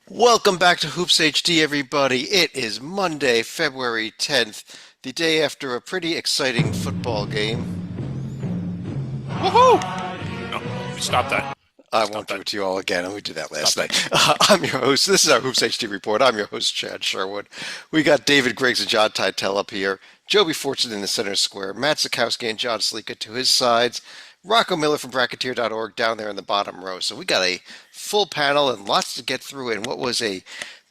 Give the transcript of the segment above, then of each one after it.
Welcome back to Hoops HD, everybody. It is Monday, February 10th, the day after a pretty exciting football game. Woohoo! No, stop that. I Stop won't do that. it to you all again. We did that last Stop night. I'm your host. This is our Hoops HD Report. I'm your host, Chad Sherwood. We got David Griggs and John Teitel up here, Joby Fortune in the center square, Matt Sikowski and John Sleeka to his sides, Rocco Miller from Bracketeer.org down there in the bottom row. So we got a full panel and lots to get through in what was a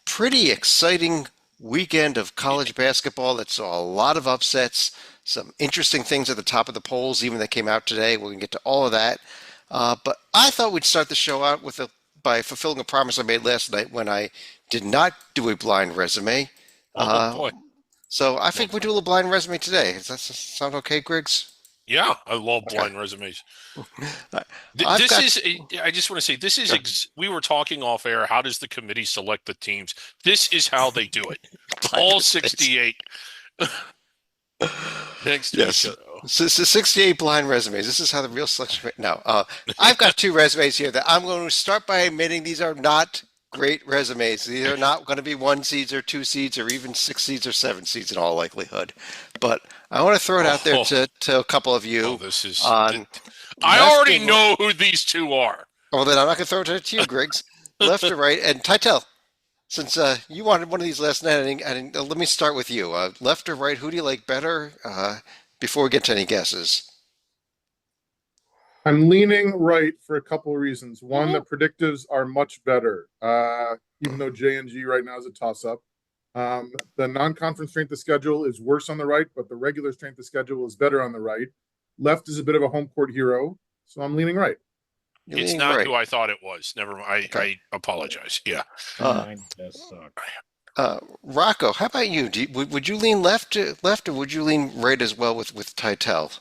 pretty exciting weekend of college basketball that saw a lot of upsets, some interesting things at the top of the polls, even that came out today. We're going to get to all of that. But I thought we'd start the show out by fulfilling a promise I made last night when I did not do a blind resume. Oh boy. So I think we do a little blind resume today. Does that sound okay, Griggs? Yeah, I love Okay. blind resumes. I- I just want to say, we were talking off air. How does the committee select the teams? This is how they do it. All 68 next to Yes. each other. So 68 blind resumes. This is how the real selection. No, I've got two resumes here that I'm going to start by admitting these are not great resumes. These are not going to be 1 seeds or 2 seeds or even 6 seeds or 7 seeds in all likelihood. But I want to throw it out there to a couple of you. This is. on I left already and- know who these two are. Well, then I'm not going to throw it to you, Griggs. Left or right, and Titel. Since you wanted one of these last night, let me start with you. Left or right, who do you like better? Before we get to any guesses. I'm leaning right for a couple of reasons. One, the predictives are much better, even though J&G right now is a toss-up. The non-conference strength of schedule is worse on the right, but the regular strength of schedule is better on the right. Left is a bit of a home court hero, so I'm leaning right. You're It's leaning not right. who I thought it was. Never mind. Okay. I apologize. Yeah. Mine does suck. Rocco, how about you? Would you lean left, or would you lean right as well with Titel?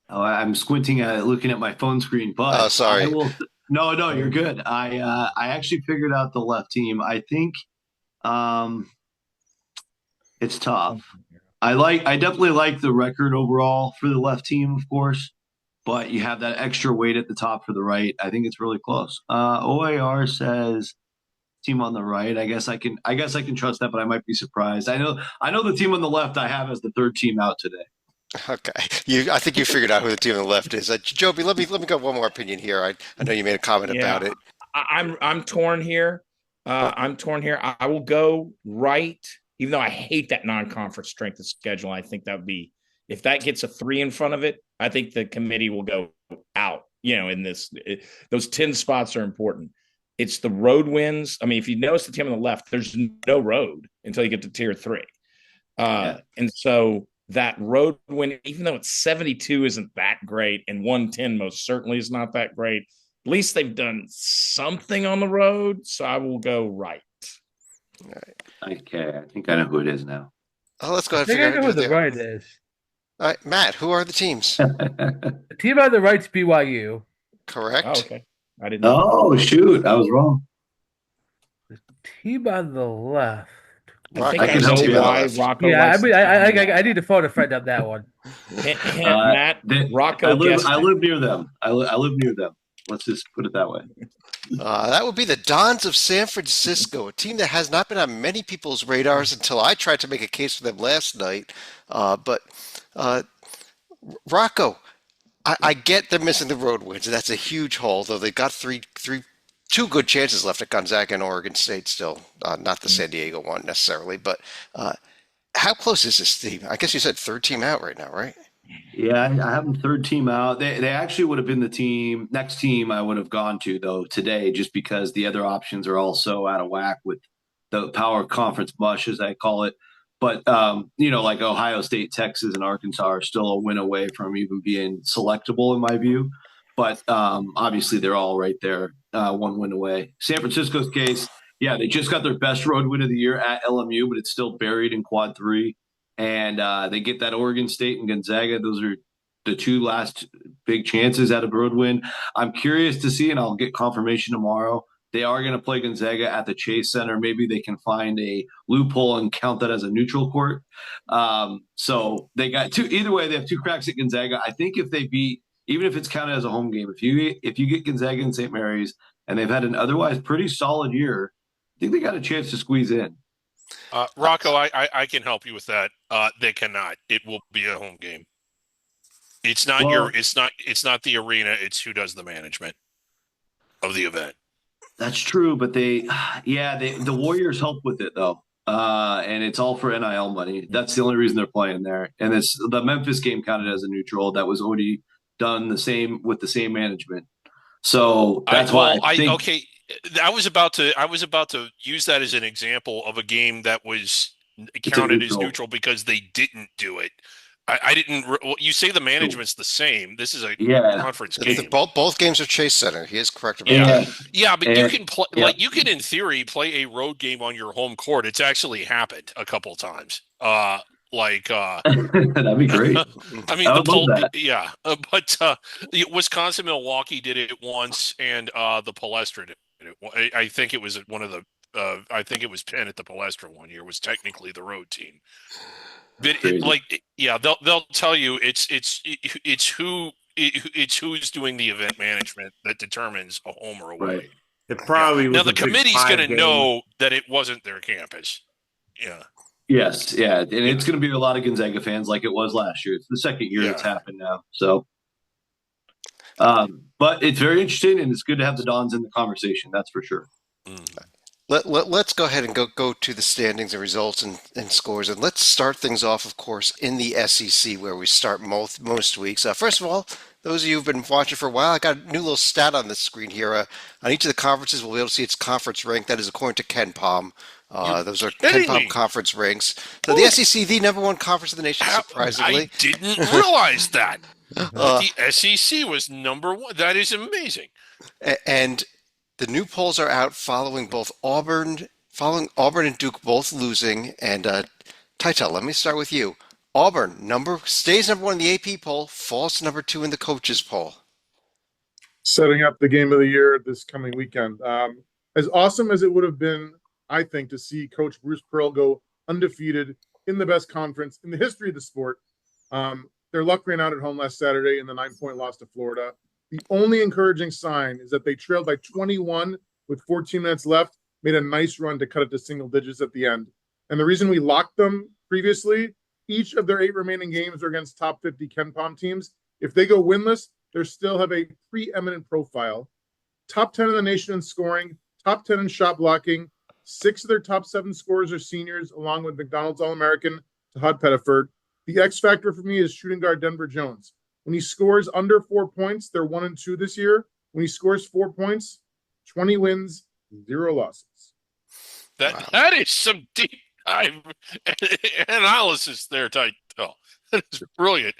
Oh, I'm squinting at looking at my phone screen, but Oh, sorry. I will. No, you're good. I actually figured out the left team. I think it's tough. I definitely like the record overall for the left team, of course, but you have that extra weight at the top for the right. I think it's really close. OAR says team on the right. I guess I can trust that, but I might be surprised. I know the team on the left I have as the third team out today. Okay, I think you figured out who the team on the left is. Joby, let me go one more opinion here. I know you made a comment about it. I'm torn here. I will go right, even though I hate that non-conference strength of schedule. I think that would be, if that gets a 3 in front of it, I think the committee will go out. In this, those 10 spots are important. It's the road wins. I mean, if you notice the team on the left, there's no road until you get to tier 3. And so that road win, even though it's 72 isn't that great, and 110 most certainly is not that great, at least they've done something on the road, so I will go right. All right. Okay, I think I know who it is now. Oh, let's go ahead I and think I figure know out who who the they are. right is. All right, Matt, who are the teams? The team on the right's BYU. Correct. Oh, okay. I didn't know. Oh shoot, I was wrong. The team on the left. I think I I can help know you out. why Rocco Yeah, I likes mean, the I team. need to phone a friend on that one. Matt, Rocco guessed I it. live near them. I live near them. Let's just put it that way. That would be the Dons of San Francisco, a team that has not been on many people's radars until I tried to make a case for them last night. But Rocco, I get they're missing the road wins. That's a huge hole, though they've got two good chances left at Gonzaga and Oregon State still, not the San Diego one necessarily. But how close is this team? I guess you said third team out right now, right? Yeah, I have them third team out. They actually would have been the next team I would have gone to though today, just because the other options are all so out of whack with the power conference mush, as I call it. But like Ohio State, Texas, and Arkansas are still a win away from even being selectable in my view. But obviously they're all right there, 1 win away. San Francisco's case, yeah, they just got their best road win of the year at LMU, but it's still buried in quad 3. And they get that Oregon State and Gonzaga. Those are the 2 last big chances at a road win. I'm curious to see, and I'll get confirmation tomorrow. They are going to play Gonzaga at the Chase Center. Maybe they can find a loophole and count that as a neutral court. So they got 2. Either way, they have 2 cracks at Gonzaga. I think if they beat even if it's counted as a home game, if you get Gonzaga and St. Mary's and they've had an otherwise pretty solid year, I think they got a chance to squeeze in. Rocco, I can help you with that. They cannot. It will be a home game. It's not Well, it's not the arena, it's who does the management of the event. that's true, but the Warriors help with it though. And it's all for NIL money. That's the only reason they're playing there. And it's the Memphis game counted as a neutral. That was already done the same with the same management. So that's why I think okay. I was about to use that as an example of a game that was counted as neutral because they didn't do it. I didn't. Well, you say the management's the same. This is a conference game. Both games are Chase Center. He is correct about Yeah, that. yeah, but you can play like you can in theory play a road game on your home court. It's actually happened a couple of times. that'd be great. I mean, I would love that. yeah, but Wisconsin Milwaukee did it once, and the Palestra did it. I think it was one of the. I think it was Penn at the Palestra one year was technically the road team. But they'll tell you it's who's doing the event management that determines a home or away. Right. It probably was now the a Big committee's Five going to game. know that it wasn't their campus. Yeah. Yes, yeah, and it's going to be a lot of Gonzaga fans like it was last year. It's the second year it's happened now. So, but it's very interesting, and it's good to have the Dons in the conversation. That's for sure. Let's go ahead and go to the standings and results and scores. And let's start things off, of course, in the SEC, where we start most weeks. First of all, those of you who've been watching for a while, I got a new little stat on the screen here. On each of the conferences, we'll be able to see its conference rank. That is according to Ken Palm. Those are Ken Palm conference ranks. So the SEC, the number one conference in the nation, surprisingly. I didn't realize that. The SEC was number one. That is amazing. And the new polls are out following Auburn and Duke both losing. And Titel, let me start with you. Auburn stays number one in the AP poll, falls to number two in the coaches poll. Setting up the game of the year this coming weekend. As awesome as it would have been, I think, to see Coach Bruce Pearl go undefeated in the best conference in the history of the sport. Their luck ran out at home last Saturday in the 9-point loss to Florida. The only encouraging sign is that they trailed by 21 with 14 minutes left, made a nice run to cut it to single digits at the end. And the reason we locked them previously, each of their 8 remaining games are against top 50 Ken Palm teams. If they go winless, they still have a preeminent profile. Top 10 in the nation in scoring, top 10 in shot blocking. 6 of their top 7 scorers are seniors, along with McDonald's All-American Tahad Pettiford. The X factor for me is shooting guard Denver Jones. When he scores under 4 points, they're 1-2 this year. When he scores 4 points, 20 wins, 0 losses. That is some deep dive analysis there, Ty. Oh, that is brilliant.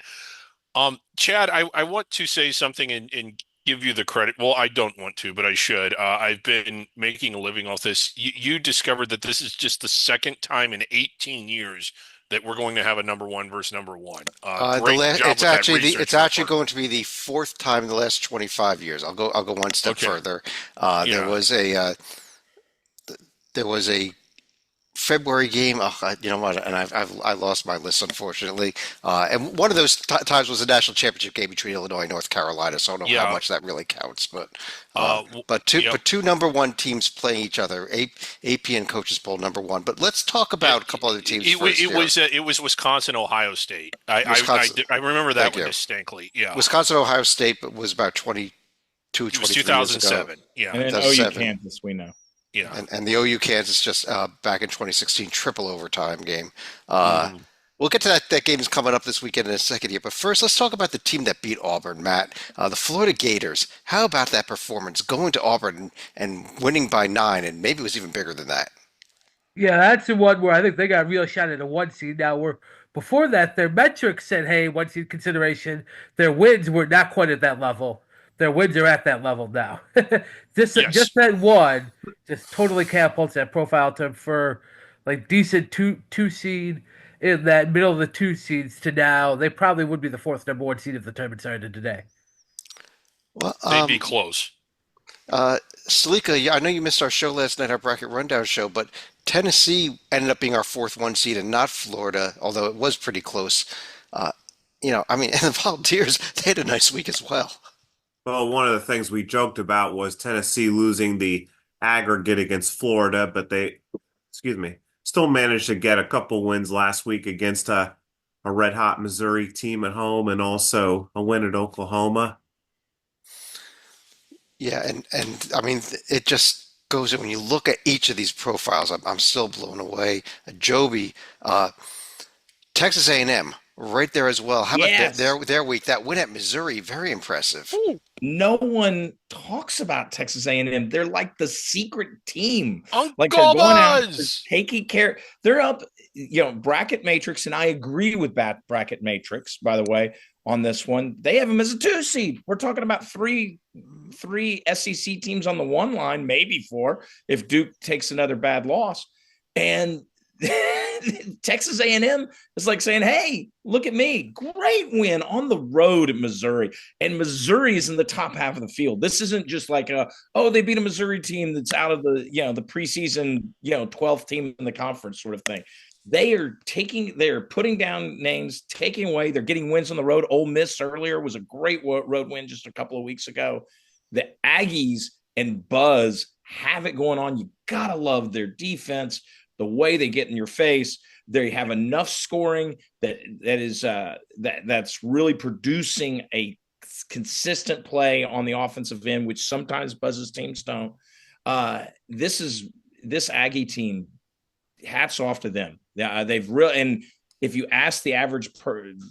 Chad, I want to say something and give you the credit. Well, I don't want to, but I should. I've been making a living off this. You discovered that this is just the second time in 18 years that we're going to have a number one versus number one. It's actually going to be the 4th time in the last 25 years. I'll go one step further. There was a February game. You know what? And I lost my list, unfortunately. And one of those times was a national championship game between Illinois and North Carolina. So I don't know how much that really counts. But two number one teams playing each other, AP and Coaches Bowl number one. But let's talk about a couple other teams. It was Wisconsin, Ohio State. I remember that one distinctly. Yeah, Wisconsin, Ohio State was about 22, 23 2007. years ago. Yeah, and then OU Kansas, we know. Yeah, and the OU Kansas just back in 2016 triple overtime game. We'll get to that game is coming up this weekend in a second here. But first, let's talk about the team that beat Auburn, Matt. The Florida Gators. How about that performance, going to Auburn and winning by 9, and maybe it was even bigger than that? Yeah, that's the one where I think they got a real shot at a 1 seed. Now, before that, their metrics said, hey, 1 seed consideration. Their wins were not quite at that level. Their wins are at that level now. Just that one just totally catapults that profile to for like decent two seed in that middle of the 2 seeds to now they probably would be the 4th number 1 seed if the tournament started today. Well, they'd be close. Salika, I know you missed our show last night, our bracket rundown show, but Tennessee ended up being our 4th 1 seed and not Florida, although it was pretty close. I mean, and the Volunteers, they had a nice week as well. Well, one of the things we joked about was Tennessee losing the aggregate against Florida, but they, excuse me, still managed to get a couple wins last week against a red hot Missouri team at home and also a win at Oklahoma. Yeah, and I mean, it just goes in when you look at each of these profiles. I'm still blown away. Joby, Texas A&M, right there as well. How about Yes. their week? That win at Missouri, very impressive. No one talks about Texas A&M. They're like the secret team. Uncle Like they're going out, they're Buzz. taking care. They're up, bracket matrix, and I agree with bracket matrix. By the way, on this one, they have them as a 2 seed. We're talking about three SEC teams on the 1 line, maybe 4 if Duke takes another bad loss, and Texas A&M is like saying, hey, look at me. Great win on the road at Missouri. And Missouri is in the top half of the field. This isn't just like they beat a Missouri team that's out of the, the preseason, 12th team in the conference sort of thing. They're putting down names, taking away. They're getting wins on the road. Ole Miss earlier was a great road win just a couple of weeks ago. The Aggies and Buzz have it going on. You got to love their defense. The way they get in your face, they have enough scoring that's really producing a consistent play on the offensive end, which sometimes Buzz's teams don't. This Aggie team, hats off to them. They've really, and if you ask the average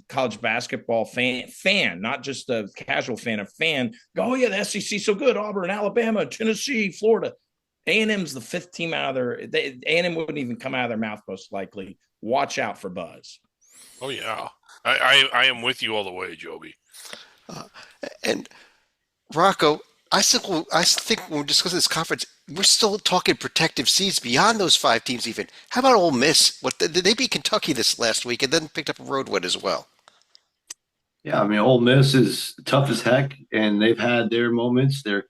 college basketball fan, not just a casual fan, a fan, go, oh yeah, the SEC so good, Auburn, Alabama, Tennessee, Florida. A&M's the 5th team out of there. A&M wouldn't even come out of their mouth most likely. Watch out for Buzz. Oh yeah, I am with you all the way, Joby. And Rocco, I think when we're discussing this conference, we're still talking protective seeds beyond those 5 teams even. How about Ole Miss? Did they beat Kentucky this last week and then picked up a road win as well? Yeah, I mean, Ole Miss is tough as heck, and they've had their moments. They're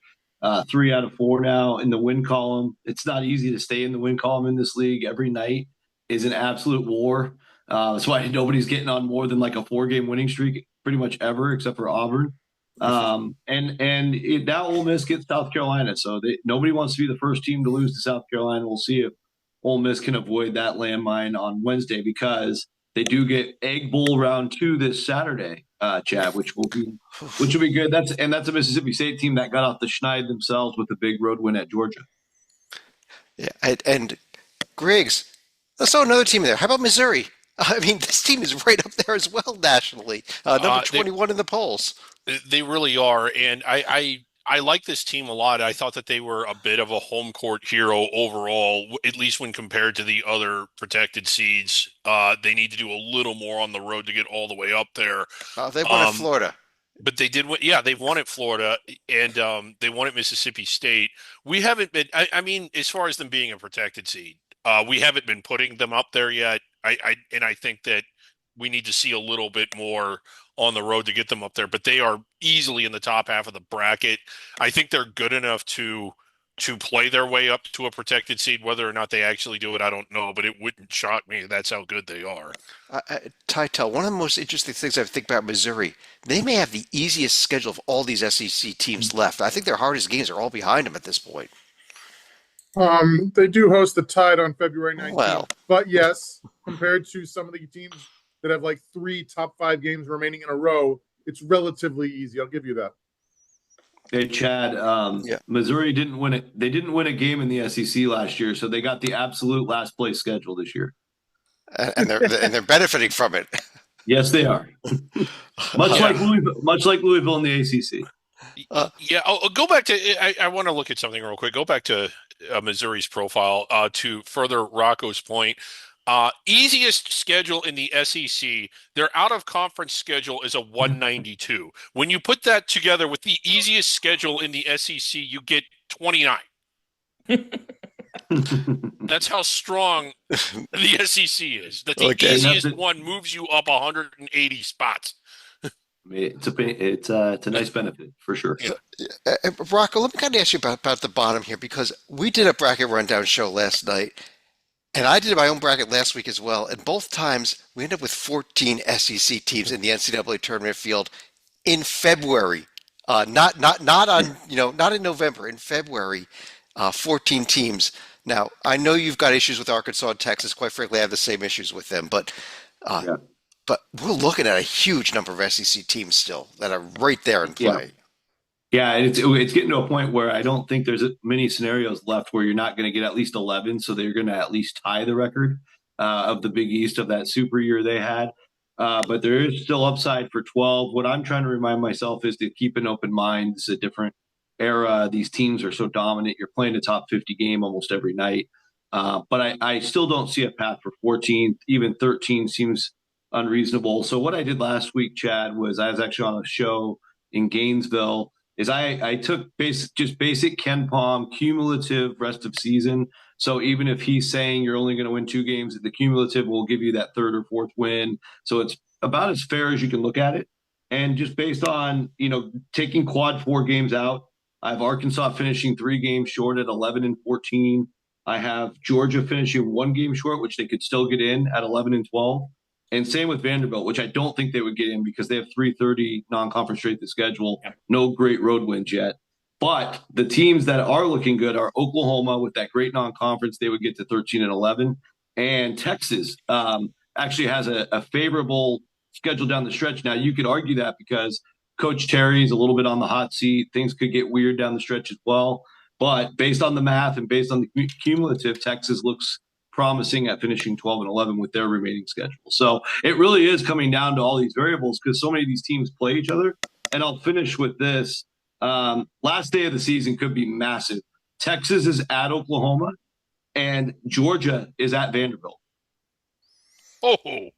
3 out of 4 now in the win column. It's not easy to stay in the win column in this league. Every night is an absolute war. That's why nobody's getting on more than like a 4-game winning streak pretty much ever, except for Auburn. Now Ole Miss gets South Carolina, so nobody wants to be the first team to lose to South Carolina. We'll see if Ole Miss can avoid that landmine on Wednesday, because they do get Egg Bowl round 2 this Saturday, Chad, which will be good. That's a Mississippi State team that got off the schneid themselves with a big road win at Georgia. Yeah, and Griggs, let's throw another team in there. How about Missouri? I mean, this team is right up there as well nationally. Number 21 in the polls. They really are, and I like this team a lot. I thought that they were a bit of a home court hero overall, at least when compared to the other protected seeds. They need to do a little more on the road to get all the way up there. They won at Florida. But they did win. Yeah, they've won at Florida, and they won at Mississippi State. We haven't been, I mean, as far as them being a protected seed, we haven't been putting them up there yet. I think that we need to see a little bit more on the road to get them up there, but they are easily in the top half of the bracket. I think they're good enough to play their way up to a protected seed. Whether or not they actually do it, I don't know, but it wouldn't shock me. That's how good they are. Titel, one of the most interesting things I think about Missouri, they may have the easiest schedule of all these SEC teams left. I think their hardest games are all behind them at this point. They do host the Tide on February 19th. Well. But yes, compared to some of the teams that have like 3 top 5 games remaining in a row, it's relatively easy. I'll give you that. Hey, Chad, Missouri didn't win it. They didn't win a game in the SEC last year, so they got the absolute last place schedule this year. And they're benefiting from it. Yes, they are. much like Louisville in the ACC. I'll go back to. I want to look at something real quick. Go back to Missouri's profile to further Rocco's point. Easiest schedule in the SEC, their out-of-conference schedule is a 192. When you put that together with the easiest schedule in the SEC, you get 29. That's how strong the SEC is. That the easiest one moves you up 180 spots. It's a nice benefit for sure. Rocco, let me kind of ask you about the bottom here, because we did a bracket rundown show last night. And I did my own bracket last week as well, and both times we ended up with 14 SEC teams in the NCAA tournament field in February. Not on not in November. In February, 14 teams. Now I know you've got issues with Arkansas and Texas. Quite frankly, I have the same issues with them. Uh, Yeah. but we're looking at a huge number of SEC teams still that are right there in Yeah. play. Yeah, and it's getting to a point where I don't think there's many scenarios left where you're not going to get at least 11, so they're going to at least tie the record of the Big East of that super year they had. But there is still upside for 12. What I'm trying to remind myself is to keep an open mind. It's a different era. These teams are so dominant. You're playing a top 50 game almost every night. But I still don't see a path for 14. Even 13 seems unreasonable. So what I did last week, Chad, was I was actually on a show in Gainesville is I took basic Ken Palm cumulative rest of season. So even if he's saying you're only going to win 2 games, the cumulative will give you that third or fourth win. So it's about as fair as you can look at it. And just based on, taking quad 4 games out, I have Arkansas finishing 3 games short at 11 and 14. I have Georgia finishing 1 game short, which they could still get in at 11 and 12. And same with Vanderbilt, which I don't think they would get in because they have 330 non-conference straight to schedule. No great road wins yet. But the teams that are looking good are Oklahoma with that great non-conference. They would get to 13 and 11. And Texas actually has a favorable schedule down the stretch. Now, you could argue that because Coach Terry is a little bit on the hot seat. Things could get weird down the stretch as well. But based on the math and based on the cumulative, Texas looks promising at finishing 12 and 11 with their remaining schedule. So it really is coming down to all these variables because so many of these teams play each other. And I'll finish with this. Last day of the season could be massive. Texas is at Oklahoma and Georgia is at Vanderbilt. Oh,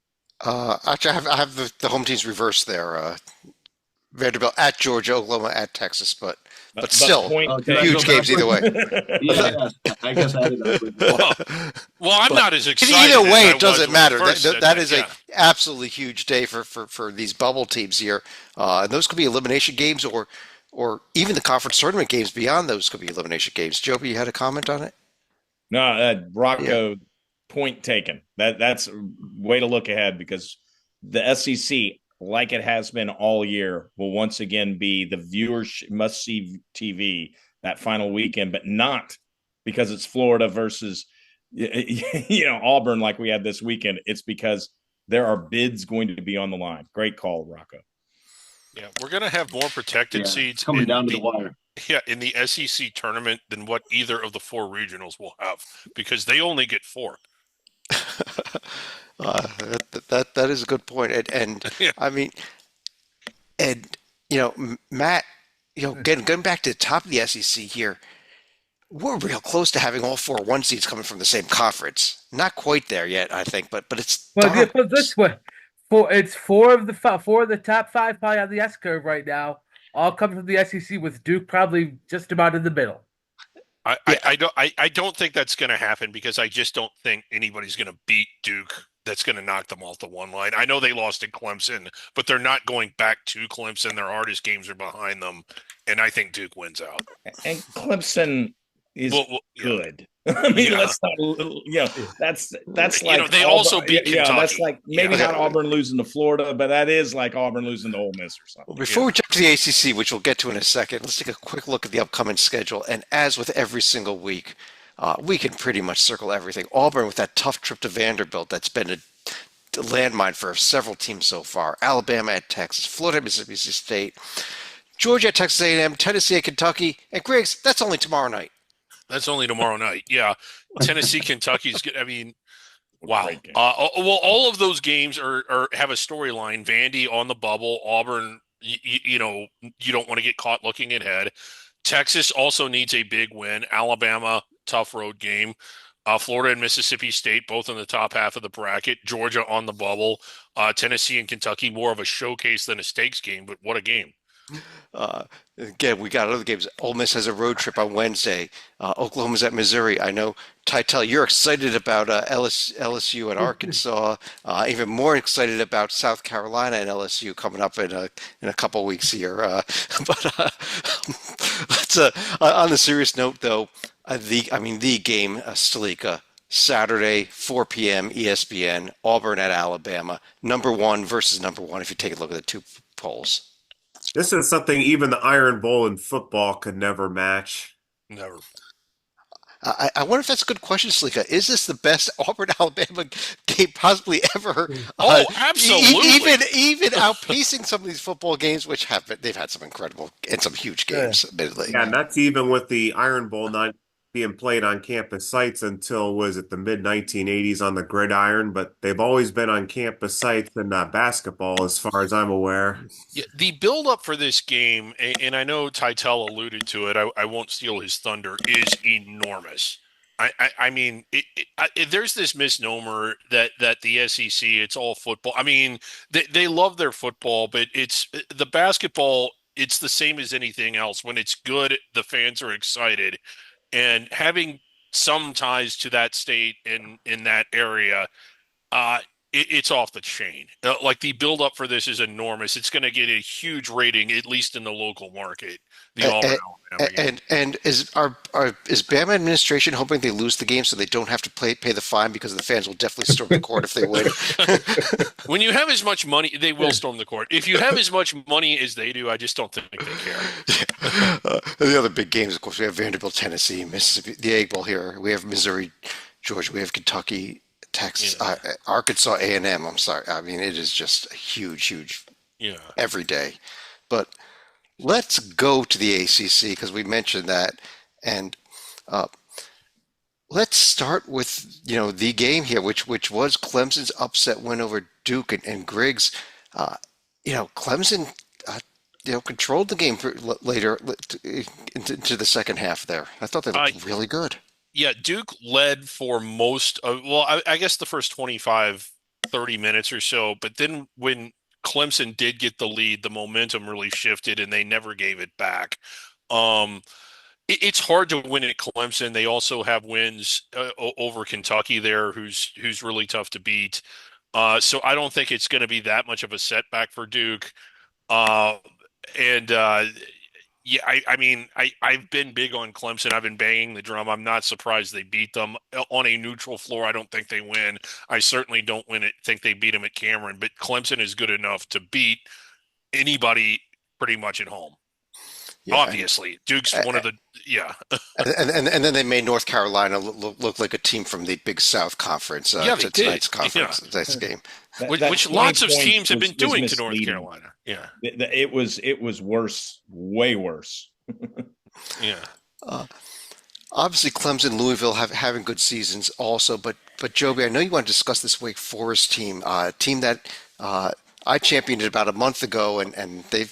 Actually, I have the home teams reversed there. Vanderbilt at Georgia, Oklahoma at Texas, but still huge games either way. Yeah, I guess I did that. well, I'm not as excited. Either way, as I it doesn't was matter. when we first That said is a absolutely huge day for these bubble teams here. And those could be elimination games or even the conference tournament games beyond those could be elimination games. Joby, you had a comment on it? No, Rocco, point taken. That's a way to look ahead because the SEC, like it has been all year, will once again be the viewers must-see TV that final weekend, but not because it's Florida versus Auburn like we had this weekend. It's because there are bids going to be on the line. Great call, Rocco. Yeah, we're going to have more protected seeds coming down to the wire. Yeah, in the SEC tournament than what either of the 4 regionals will have because they only get 4. That is a good point, and Yeah. I mean, and Matt, getting back to the top of the SEC here, we're real close to having all 4 1 seeds coming from the same conference. Not quite there yet, I think, but it's Well, put it this way, it's four of the top 5 probably on the S curve right now, all coming from the SEC with Duke probably just about in the middle. I don't think that's going to happen because I just don't think anybody's going to beat Duke. That's going to knock them off the 1 line. I know they lost in Clemson, but they're not going back to Clemson. Their hardest games are behind them, and I think Duke wins out. And Clemson is good. I mean, let's not. That's like they also beat Kentucky. That's like maybe not Auburn losing to Florida, but that is like Auburn losing to Ole Miss or something. Well, before we jump to the ACC, which we'll get to in a second, let's take a quick look at the upcoming schedule. And as with every single week, we can pretty much circle everything. Auburn with that tough trip to Vanderbilt that's been a landmine for several teams so far. Alabama at Texas, Florida, Mississippi State, Georgia at Texas A&M, Tennessee at Kentucky, and Griggs, that's only tomorrow night. That's only tomorrow night. Yeah. Tennessee, Kentucky's good. I mean, wow. Well, all of those games are have a storyline. Vandy on the bubble. Auburn, you don't want to get caught looking ahead. Texas also needs a big win. Alabama, tough road game. Florida and Mississippi State, both in the top half of the bracket. Georgia on the bubble. Tennessee and Kentucky, more of a showcase than a stakes game, but what a game. Again, we got other games. Ole Miss has a road trip on Wednesday. Oklahoma's at Missouri. I know, Tytel, you're excited about LSU and Arkansas. Even more excited about South Carolina and LSU coming up in a couple weeks here. But let's on the serious note, though, the game, Stalika, Saturday, 4 p.m. ESPN, Auburn at Alabama. Number one versus number one, if you take a look at the two polls. This is something even the Iron Bowl in football could never match. Never. I wonder if that's a good question, Slika. Is this the best Auburn Alabama game possibly ever? Oh, absolutely. Even outpacing some of these football games, which they've had some incredible and some huge games, admittedly. Yeah, and that's even with the Iron Bowl not being played on campus sites until, was it the mid 1980s on the gridiron? But they've always been on campus sites in basketball, as far as I'm aware. Yeah, the build-up for this game, and I know Titel alluded to it, I won't steal his thunder, is enormous. I mean, there's this misnomer that the SEC, it's all football. I mean, they love their football, but it's the basketball, it's the same as anything else. When it's good, the fans are excited. And having some ties to that state in that area, it's off the chain. Like the build up for this is enormous. It's going to get a huge rating, at least in the local market. The Auburn Alabama game. And is Bama administration hoping they lose the game so they don't have to pay the fine, because the fans will definitely storm the court if they win? When you have as much money, they will storm the court. If you have as much money as they do, I just don't think they care. The other big games, of course, we have Vanderbilt, Tennessee, Mississippi, the Egg Bowl here. We have Missouri, Georgia. We have Kentucky, Texas, Arkansas, A&M. I'm sorry. I mean, it is just huge every day. But let's go to the ACC, because we mentioned that, and let's start with the game here, which was Clemson's upset win over Duke, and Griggs. Clemson controlled the game later into the second half there. I thought they looked really good. Yeah, Duke led for most of, I guess the first 25, 30 minutes or so, but then when Clemson did get the lead, the momentum really shifted and they never gave it back. It's hard to win at Clemson. They also have wins over Kentucky there, who's really tough to beat. So I don't think it's going to be that much of a setback for Duke. Yeah, I mean, I've been big on Clemson. I've been banging the drum. I'm not surprised they beat them on a neutral floor. I don't think they win. I certainly don't think they beat them at Cameron, but Clemson is good enough to beat anybody pretty much at home. Yeah, obviously, Duke's one of the and then they made North Carolina look like a team from the Big South Conference. Tonight's conference, tonight's game, which lots of teams have been doing to North Carolina. Yeah, it was worse, way worse. Yeah. Obviously, Clemson, Louisville having good seasons also, but Joby, I know you want to discuss this Wake Forest team, team that I championed it about a month ago, and they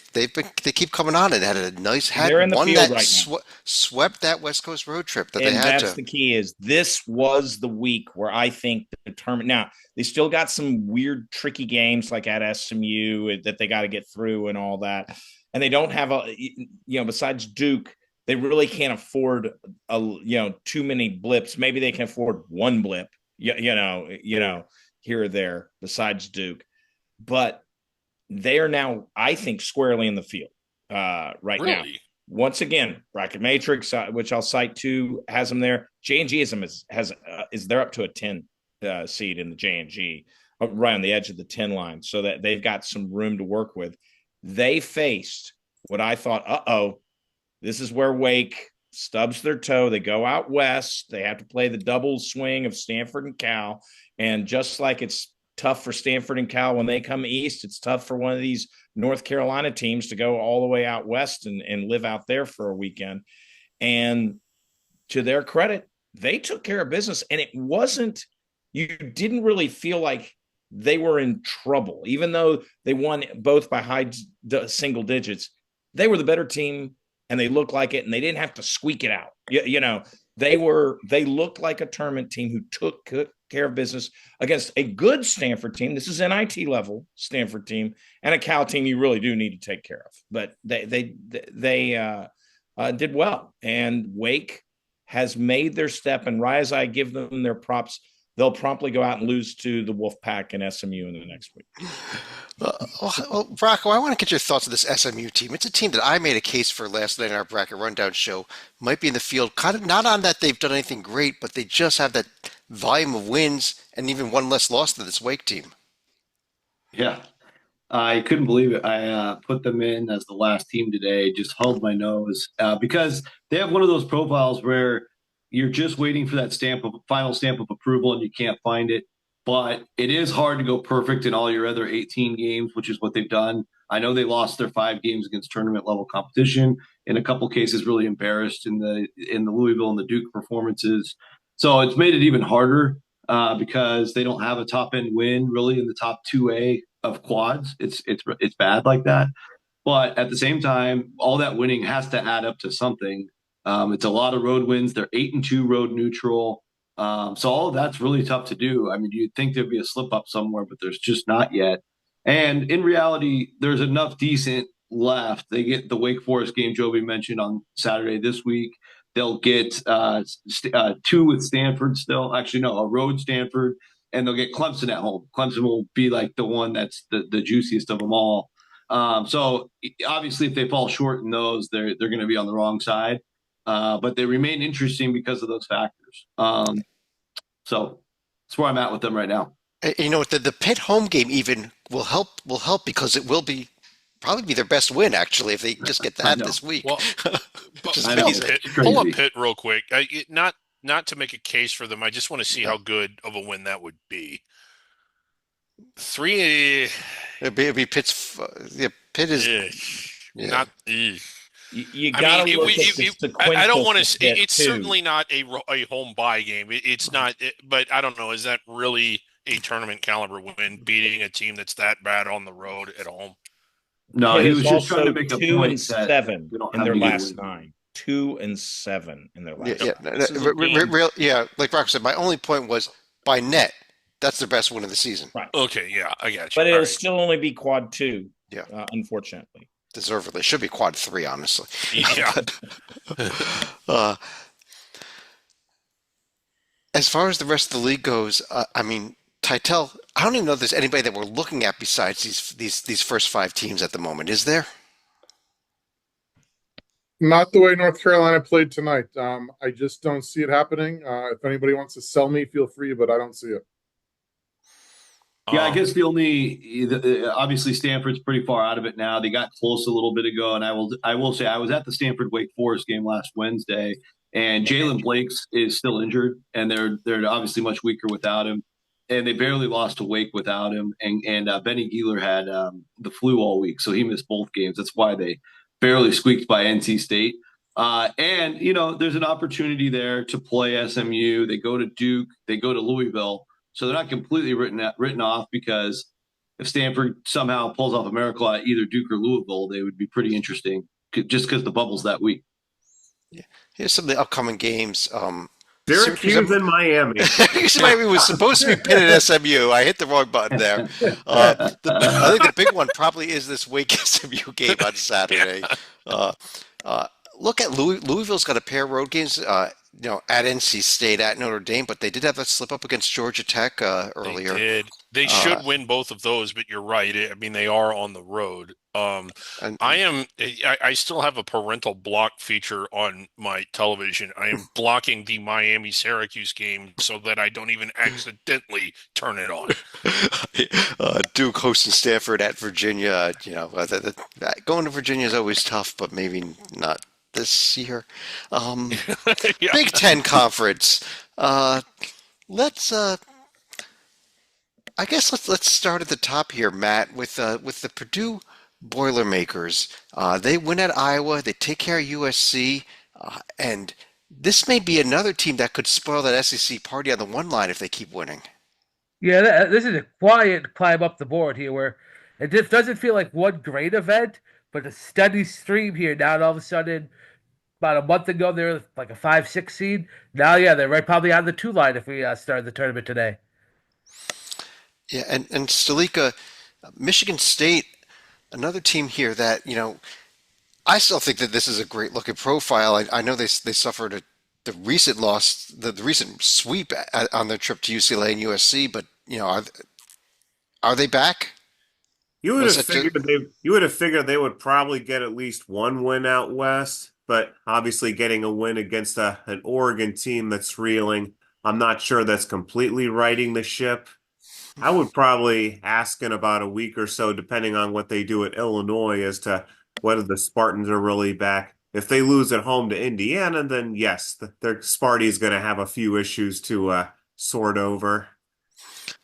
keep coming on and had a nice one that swept that West Coast road trip that and they had. That's the key. Is this was the week where I think the tournament. Now they still got some weird, tricky games like at SMU that they got to get through and all that, and they don't have besides Duke, they really can't afford too many blips. Maybe they can afford one blip, here or there besides Duke, but they are now, I think, squarely in the field right now. Once again, Bracket Matrix, which I'll cite too, has them there. J&G is they're up to a 10 seed in the J&G, right on the edge of the 10 line, so that they've got some room to work with. They faced what I thought, this is where Wake stubs their toe. They go out west. They have to play the double swing of Stanford and Cal, and just like it's tough for Stanford and Cal when they come east, it's tough for one of these North Carolina teams to go all the way out west and live out there for a weekend. And to their credit, they took care of business. And it wasn't, you didn't really feel like they were in trouble, even though they won both by high single digits. They were the better team and they looked like it, and they didn't have to squeak it out. They looked like a tournament team who took care of business against a good Stanford team. This is NIT level Stanford team, and a Cal team you really do need to take care of. But they did well, and Wake has made their step. And right as I give them their props, they'll promptly go out and lose to the Wolfpack and SMU in the next week. Well, Rocco, I want to get your thoughts on this SMU team. It's a team that I made a case for last night in our bracket rundown show. Might be in the field, kind of not on that they've done anything great, but they just have volume of wins and even one less loss to this Wake team. Yeah. I couldn't believe it. I put them in as the last team today, just held my nose because they have one of those profiles where you're just waiting for that final stamp of approval and you can't find it. But it is hard to go perfect in all your other 18 games, which is what they've done. I know they lost their 5 games against tournament level competition. In a couple cases, really embarrassed in the Louisville and the Duke performances. So it's made it even harder because they don't have a top end win really in the top 2A of quads. It's bad like that. But at the same time, all that winning has to add up to something. It's a lot of road wins. They're 8-2 road neutral. So all of that's really tough to do. I mean, you'd think there'd be a slip up somewhere, but there's just not yet. And in reality, there's enough decent left. They get the Wake Forest game Joby mentioned on Saturday this week. They'll get 2 with Stanford still. Actually, no, a road Stanford, and they'll get Clemson at home. Clemson will be like the one that's the juiciest of them all. So obviously, if they fall short in those, they're going to be on the wrong side. But they remain interesting because of those factors. So that's where I'm at with them right now. You know, the Pitt home game even will help because it will probably be their best win actually if they just get that this week. Well, pull up Pitt real quick. Not to make a case for them. I just want to see how good of a win that would be. 3. It'd be Pitt's. Yeah, Pitt is not. You gotta look at the sequential. I don't want to. It's certainly not a home bye game. It's not. But I don't know. Is that really a tournament caliber win, beating a team that's that bad on the road at home? No, he was just trying to make a 2 point and 7 in their last 9. 2 and 7 in their last. Yeah. Like Rock said, my only point was by net. That's their best win of the season. Right. Okay. Yeah, I got you. But it'll still only be quad 2. Yeah. Unfortunately. Deservedly. Should be quad 3, honestly. Yeah. As far as the rest of the league goes, I mean, Titel, I don't even know if there's anybody that we're looking at besides these first 5 teams at the moment. Is there? Not the way North Carolina played tonight. I just don't see it happening. If anybody wants to sell me, feel free, but I don't see it. Yeah, I guess the only obviously Stanford's pretty far out of it now. They got close a little bit ago, and I will say I was at the Stanford Wake Forest game last Wednesday, and Jalen Blakes is still injured, and they're obviously much weaker without him, and they barely lost to Wake without him, and Benny Geeler had the flu all week, so he missed both games. That's why they barely squeaked by NC State. And there's an opportunity there to play SMU. They go to Duke, they go to Louisville. So they're not completely written off because if Stanford somehow pulls off a miracle at either Duke or Louisville, they would be pretty interesting just because the bubble's that weak. Yeah. Here's some of the upcoming games. Syracuse and Miami. Miami was supposed to be Pitt at SMU. I hit the wrong button there. I think the big one probably is this Wake SMU game on Saturday. Look at Louisville's got a pair of road games. At NC State, at Notre Dame, but they did have a slip up against Georgia Tech earlier. They did. They should win both of those, but you're right. I mean, they are on the road. I still have a parental block feature on my television. I am blocking the Miami Syracuse game so that I don't even accidentally turn it on. Duke hosting Stanford at Virginia. Going to Virginia is always tough, but maybe not this year. Yeah. Big Ten Conference. Let's start at the top here, Matt, with the Purdue Boilermakers. They win at Iowa. They take care of USC, and this may be another team that could spoil that SEC party on the one line if they keep winning. Yeah, this is a quiet climb up the board here, where it just doesn't feel like one great event, but a steady stream here. Now all of a sudden, about a month ago, they were like a 5-6 seed. Now, they're right probably on the 2 line if we start the tournament today. Yeah, and Stalika, Michigan State, another team here that, I still think that this is a great looking profile. I know they suffered the recent loss, the recent sweep on their trip to UCLA and USC, but, are they back? You would have figured they would probably get at least one win out west, but obviously getting a win against an Oregon team that's reeling. I'm not sure that's completely righting the ship. I would probably ask in about a week or so, depending on what they do at Illinois, as to whether the Spartans are really back. If they lose at home to Indiana, then yes, their Sparty's going to have a few issues to sort over.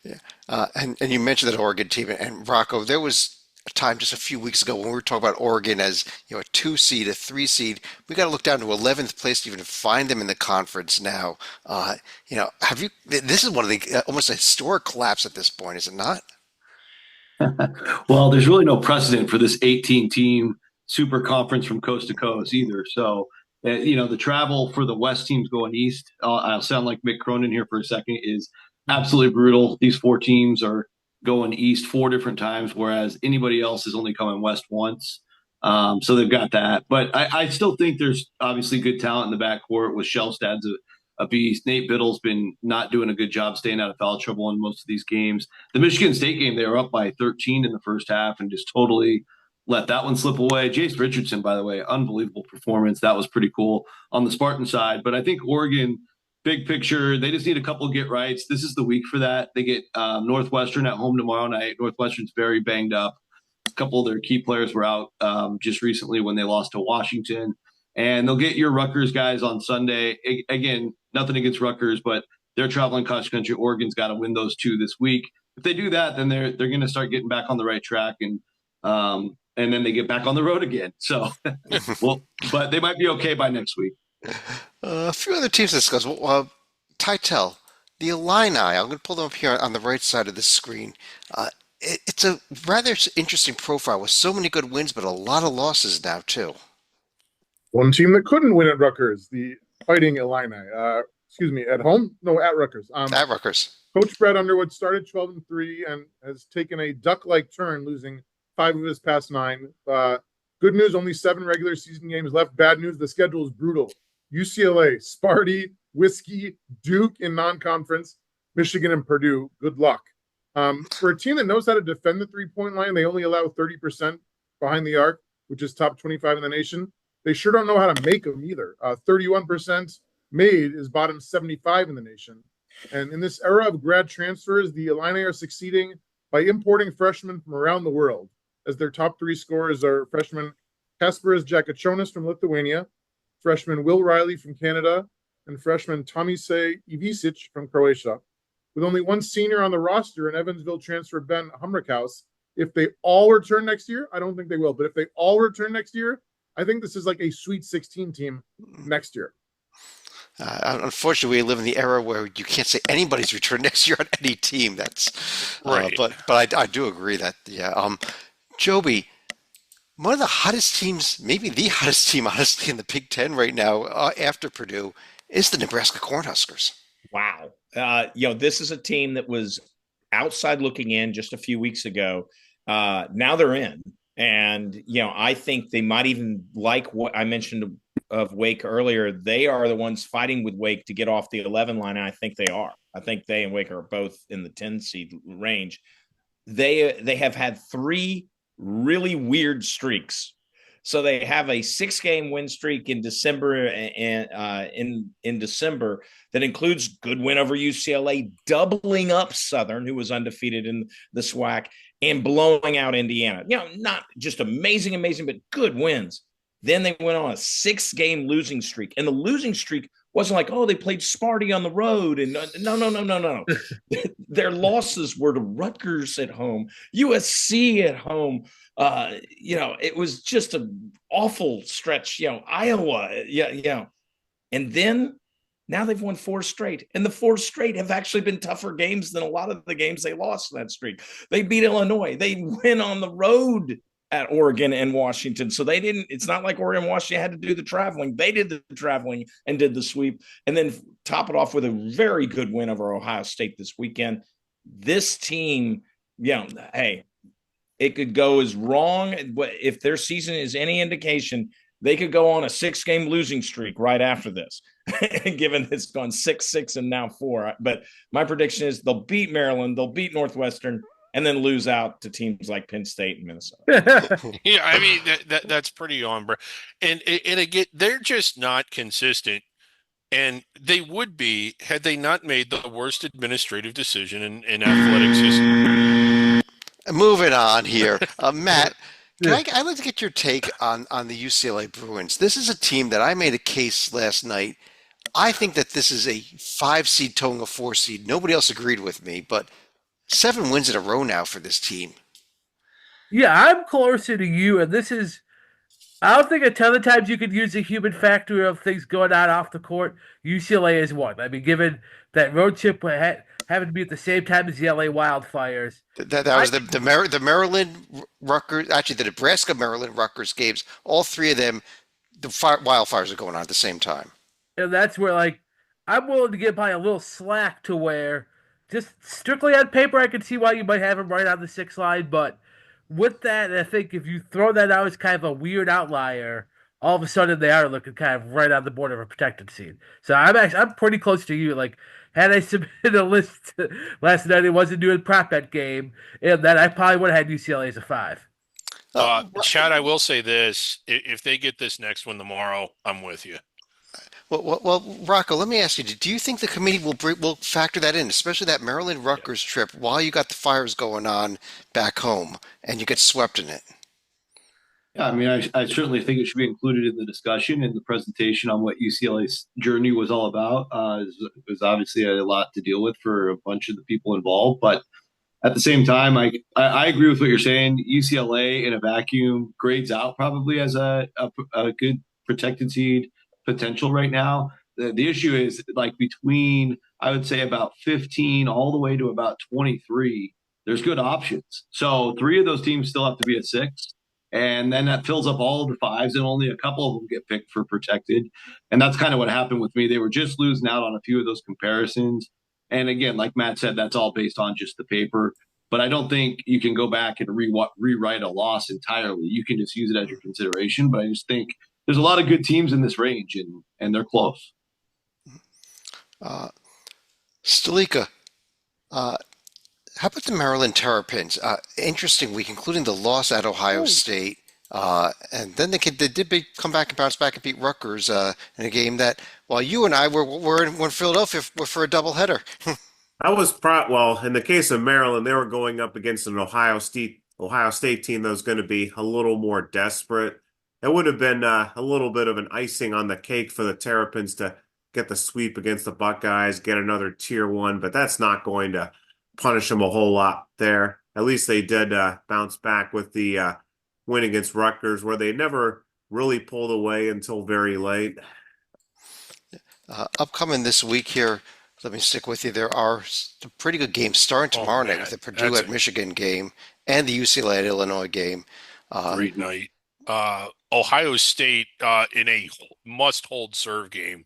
Yeah. And you mentioned that Oregon team, and Rocco, there was a time just a few weeks ago when we were talking about Oregon as, a 2 seed, a 3 seed. We got to look down to 11th place to even find them in the conference now. This is one of the almost a historic collapse at this point, is it not? Well, there's really no precedent for this 18 team super conference from coast to coast either. So, the travel for the West teams going east, I'll sound like Mick Cronin here for a second, is absolutely brutal. These four teams are going east four different times, whereas anybody else is only coming west once. So they've got that. But I still think there's obviously good talent in the backcourt with Shellstad's a beast. Nate Biddle's been not doing a good job staying out of foul trouble in most of these games. The Michigan State game, they were up by 13 in the first half and just totally let that one slip away. Jace Richardson, by the way, unbelievable performance. That was pretty cool on the Spartan side. But I think Oregon, big picture, they just need a couple of get rights. This is the week for that. They get Northwestern at home tomorrow night. Northwestern's very banged up. A couple of their key players were out just recently when they lost to Washington. And they'll get your Rutgers guys on Sunday. Again, nothing against Rutgers, but they're traveling cross country. Oregon's got to win those two this week. If they do that, then they're going to start getting back on the right track, and then they get back on the road again. So, but they might be okay by next week. A few other teams to discuss. Titel, the Illini. I'm going to pull them up here on the right side of the screen. It's a rather interesting profile with so many good wins, but a lot of losses now too. One team that couldn't win at Rutgers, the Fighting Illini. At home? No, at Rutgers. At Rutgers. Coach Brad Underwood started 12-3 and has taken a duck-like turn, losing 5 of his past 9. Good news, only 7 regular season games left. Bad news, the schedule is brutal. UCLA, Sparty, Whiskey, Duke in non-conference, Michigan and Purdue. Good luck. For a team that knows how to defend the three-point line, they only allow 30% behind the arc, which is top 25 in the nation. They sure don't know how to make them either. 31% made is bottom 75 in the nation. And in this era of grad transfers, the Illini are succeeding by importing freshmen from around the world. As their top 3 scorers are freshman Kasparas Jakachonis from Lithuania, freshman Will Riley from Canada, and freshman Tomise Ivisic from Croatia. With only one senior on the roster, and Evansville transfer Ben Humrickhouse, if they all return next year, I don't think they will, but if they all return next year, I think this is like a Sweet 16 team next year. Unfortunately, we live in the era where you can't say anybody's return next year on any team. That's right. But I do agree that Joby, one of the hottest teams, maybe the hottest team, honestly, in the Big Ten right now, after Purdue, is the Nebraska Cornhuskers. Wow. This is a team that was outside looking in just a few weeks ago. Now they're in. And, I think they might even like what I mentioned of Wake earlier. They are the ones fighting with Wake to get off the 11 line. And I think they are. I think they and Wake are both in the 10 seed range. They have had 3 really weird streaks. So they have a 6-game win streak in December and in December that includes good win over UCLA, doubling up Southern, who was undefeated in the SWAC, and blowing out Indiana. Not just amazing, but good wins. Then they went on a 6-game losing streak, and the losing streak wasn't like, they played Sparty on the road, and no. Their losses were to Rutgers at home, USC at home. It was just an awful stretch. Iowa, and then now they've won 4 straight, and the 4 straight have actually been tougher games than a lot of the games they lost in that streak. They beat Illinois. They went on the road at Oregon and Washington. So it's not like Oregon and Washington had to do the traveling. They did the traveling and did the sweep, and then top it off with a very good win over Ohio State this weekend. This team, hey, it could go as wrong. If their season is any indication, they could go on a 6-game losing streak right after this, given it's gone 6-6 and now 4. But my prediction is they'll beat Maryland, they'll beat Northwestern, and then lose out to teams like Penn State and Minnesota. Yeah, I mean that's pretty on, bro. And again, they're just not consistent And they would be had they not made the worst administrative decision in athletics history. Moving on here, Matt. Yeah. I'd like to get your take on the UCLA Bruins. This is a team that I made a case last night. I think that this is a 5 seed towing a 4 seed. Nobody else agreed with me, but 7 wins in a row now for this team. Yeah, I'm closer to you, and this is. I don't think a ton of times you could use the human factor of things going on off the court. UCLA is one. I mean, given that road trip having to be at the same time as the LA Wildfires. That was the Maryland Rutgers, actually the Nebraska Maryland Rutgers games. All three of them, the wildfires are going on at the same time. And that's where, like, I'm willing to give by a little slack to where just strictly on paper, I can see why you might have him right on the 6 line. But with that, I think if you throw that out as kind of a weird outlier, all of a sudden they are looking kind of right on the border of a protected seed. So I'm pretty close to you. Like, had I submitted a list last night, it wasn't doing prop bet game, and then I probably would have had UCLA as a 5. Chad, I will say this: if they get this next one tomorrow, I'm with you. Well, Rocco, let me ask you: do you think the committee will factor that in, especially that Maryland Rutgers trip, while you got the fires going on back home and you get swept in it? Yeah, I mean, I certainly think it should be included in the discussion and the presentation on what UCLA's journey was all about. It was obviously a lot to deal with for a bunch of the people involved, but at the same time, I agree with what you're saying. UCLA in a vacuum grades out probably as a good protected seed potential right now. The issue is like between, I would say, about 15 all the way to about 23, there's good options. So 3 of those teams still have to be a 6. And then that fills up all of the 5s, and only a couple of them get picked for protected. And that's kind of what happened with me. They were just losing out on a few of those comparisons. And again, like Matt said, that's all based on just the paper. But I don't think you can go back and rewrite a loss entirely. You can just use it as your consideration. But I just think there's a lot of good teams in this range, and they're close. Stalika, how about the Maryland Terrapins? Interesting week, including the loss at Ohio State. And then they did come back and bounce back and beat Rutgers in a game that, while you and I were in Philadelphia for a doubleheader. That was well, in the case of Maryland, they were going up against an Ohio State team that was going to be a little more desperate. It would have been a little bit of an icing on the cake for the Terrapins to get the sweep against the Buckeyes, get another tier 1, but that's not going to punish them a whole lot there. At least they did bounce back with the win against Rutgers, where they never really pulled away until very late. Upcoming this week here, let me stick with you. There are some pretty good games starting tomorrow night with the Purdue at Michigan game and the UCLA at Illinois game. Great night. Ohio State in a must-hold serve game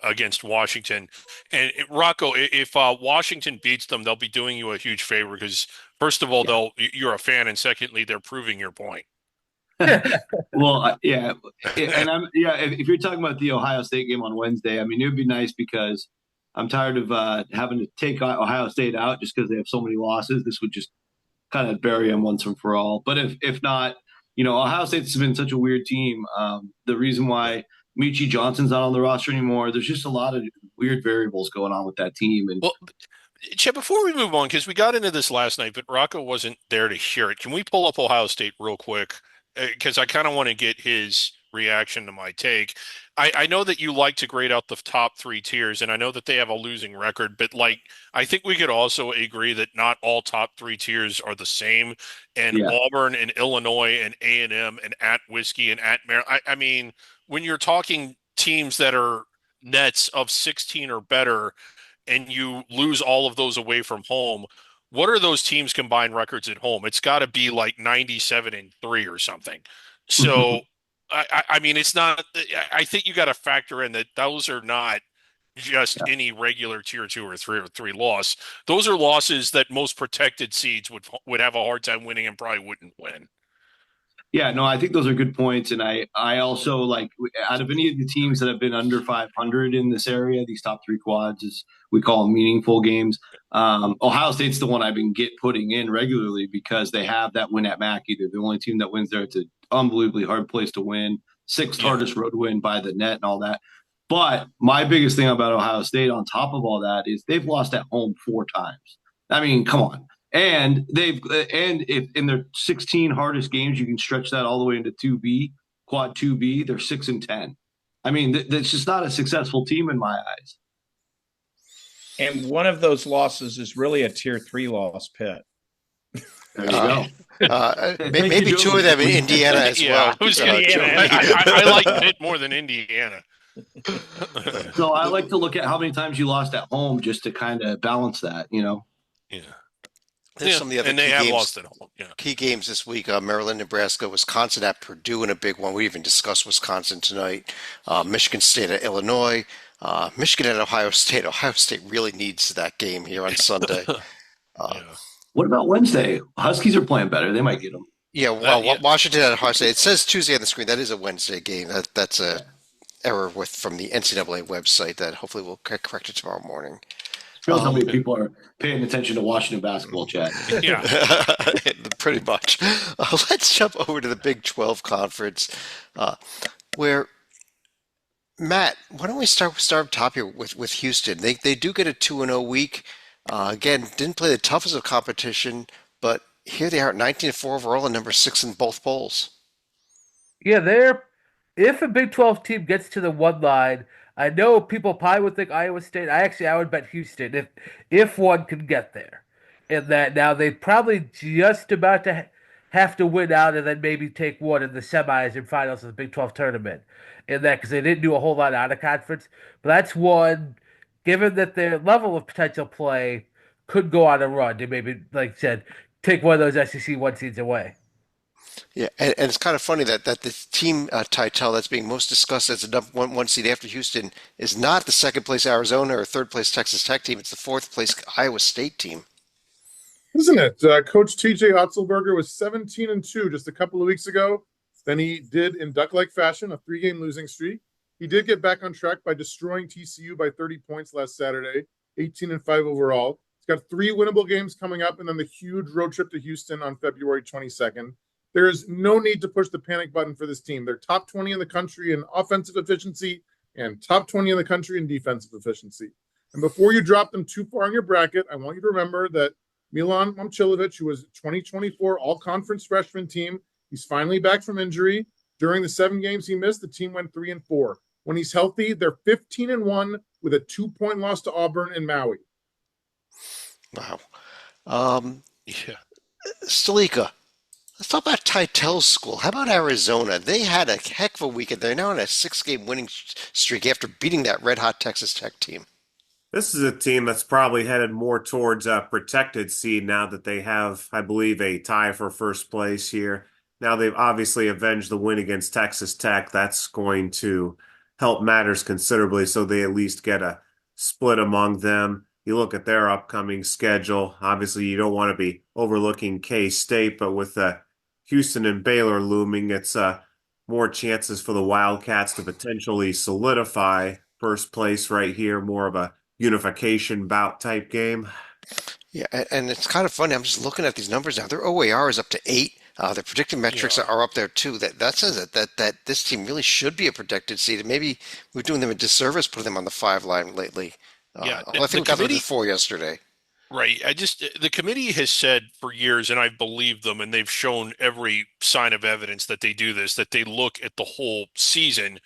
against Washington. And Rocco, if Washington beats them, they'll be doing you a huge favor because, first of all, you're a fan, and secondly, they're proving your point. Well, yeah, and if you're talking about the Ohio State game on Wednesday, I mean, it would be nice because I'm tired of having to take Ohio State out just because they have so many losses. This would just kind of bury them once and for all. But if not, Ohio State's been such a weird team. The reason why Michi Johnson's not on the roster anymore, there's just a lot of weird variables going on with that team. And Chet, before we move on, because we got into this last night, but Rocco wasn't there to hear it. Can we pull up Ohio State real quick? Because I kind of want to get his reaction to my take. I know that you like to grade out the top 3 tiers, and I know that they have a losing record, but I think we could also agree that not all top 3 tiers are the same. And Auburn and Illinois and A&M and at Whiskey and at Maryland. I mean, when you're talking teams that are nets of 16 or better, and you lose all of those away from home, what are those teams' combined records at home? It's got to be like 97-3 or something. So, I mean, it's not. I think you got to factor in that those are not just any regular tier 2 or 3 loss. Those are losses that most protected seeds would have a hard time winning and probably wouldn't win. Yeah, no, I think those are good points. And I also like, out of any of the teams that have been under 500 in this area, these top 3 quads, as we call them, meaningful games, Ohio State's the one I've been putting in regularly because they have that win at Mackey. They're the only team that wins there. It's an unbelievably hard place to win. 6th hardest road win by the net and all that. But my biggest thing about Ohio State, on top of all that, is they've lost at home 4 times. I mean, come on. And if in their 16 hardest games, you can stretch that all the way into 2B, quad 2B, they're 6-10. I mean, that's just not a successful team in my eyes. And one of those losses is really a tier 3 loss, Pitt. There you go. Maybe you, 2 of them in Indiana as well. I was I like Pitt more than Indiana. So I like to look at how many times you lost at home just to kind of balance that, you know. Yeah. There's some of the other and they have lost at home. Yeah. Key games this week: Maryland, Nebraska, Wisconsin at Purdue in a big one. We even discussed Wisconsin tonight. Michigan State at Illinois. Michigan at Ohio State. Ohio State really needs that game here on Sunday. Yeah. What about Wednesday? Huskies are playing better. They might get them. Yeah, well, Washington at Ohio State. It says Tuesday on the screen. That is a Wednesday game. That's a error from the NCAA website that hopefully we'll correct it tomorrow morning. Shows how many people are paying attention to Washington basketball, Chad. Yeah. Pretty much. Let's jump over to the Big 12 conference, where Matt, why don't we start top here with Houston? They do get a 2-0 week. Again, didn't play the toughest of competition, but here they are at 19-4 overall and number 6 in both polls. Yeah, if a Big 12 team gets to the 1 line, I know people probably would think Iowa State. I would bet Houston if one can get there. And that now they probably just about to have to win out and then maybe take one in the semis and finals of the Big 12 tournament. In that, because they didn't do a whole lot out of conference. But that's one, given that their level of potential play could go on a run to maybe, like I said, take one of those SEC 1 seeds away. Yeah, and it's kind of funny that the team title that's being most discussed as the number one seed after Houston is not the second place Arizona or third place Texas Tech team. It's the fourth place Iowa State team. Isn't it? Coach TJ Otzelberger was 17-2 just a couple of weeks ago. Then he did, in duck-like fashion, a 3-game losing streak. He did get back on track by destroying TCU by 30 points last Saturday, 18-5 overall. He's got 3 winnable games coming up, and then the huge road trip to Houston on February 22nd. There is no need to push the panic button for this team. They're top 20 in the country in offensive efficiency and top 20 in the country in defensive efficiency. And before you drop them too far in your bracket, I want you to remember that Milan Momcilovic, who was 2024 all-conference freshman team, he's finally back from injury. During the 7 games he missed, the team went 3-4. When he's healthy, they're 15-1 with a 2-point loss to Auburn and Maui. Wow. Yeah. Stalika, let's talk about Titel's school. How about Arizona? They had a heck of a weekend. They're now on a 6-game winning streak after beating that red-hot Texas Tech team. This is a team that's probably headed more towards a protected seed now that they have, I believe, a tie for first place here. Now they've obviously avenged the win against Texas Tech. That's going to help matters considerably, so they at least get a split among them. You look at their upcoming schedule. Obviously, you don't want to be overlooking K-State, but with Houston and Baylor looming, it's more chances for the Wildcats to potentially solidify first place right here, more of a unification bout type game. Yeah, and it's kind of funny. I'm just looking at these numbers now. Their OAR is up to 8. Their predicted metrics are up there too. That says that this team really should be a protected seed. And maybe we're doing them a disservice putting them on the 5 line lately. Yeah, I think we got them to 4 yesterday. Right. The committee has said for years, and I've believed them, and they've shown every sign of evidence that they do this, that they look at the whole season.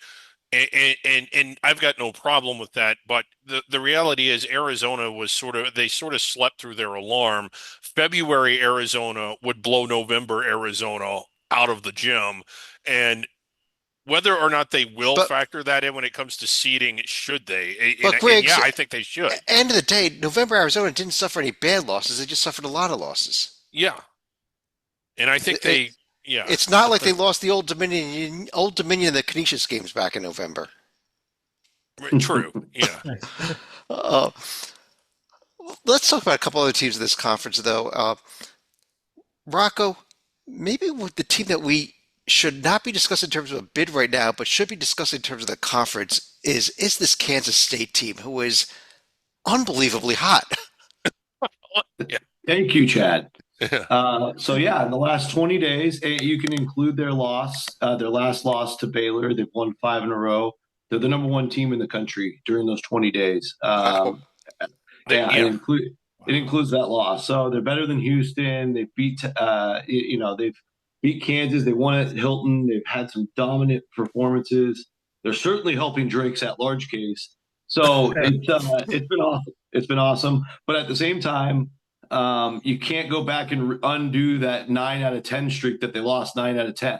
And I've got no problem with that, but the reality is Arizona was sort of slept through their alarm. February Arizona would blow November Arizona out of the gym, and whether or not they will factor that in when it comes to seeding, should they? Greg, I think they should. End of the day, November Arizona didn't suffer any bad losses. They just suffered a lot of losses. Yeah, and I think yeah. It's not like they lost the Old Dominion the Canisius games back in November. True. Yeah. Let's talk about a couple other teams in this conference, though. Rocco, maybe with the team that we should not be discussing in terms of a bid right now, but should be discussing in terms of the conference is this Kansas State team, who is unbelievably hot. Yeah. Thank you, Chad. In the last 20 days, you can include their last loss to Baylor. They've won 5 in a row. They're the number one team in the country during those 20 days. Wow. Yeah, it includes that loss. So they're better than Houston. They beat, they've beat Kansas. They won at Hilton. They've had some dominant performances. They're certainly helping Drake's at large case. So it's been awesome. It's been awesome. But at the same time, you can't go back and undo that 9 out of 10 streak that they lost 9 out of 10.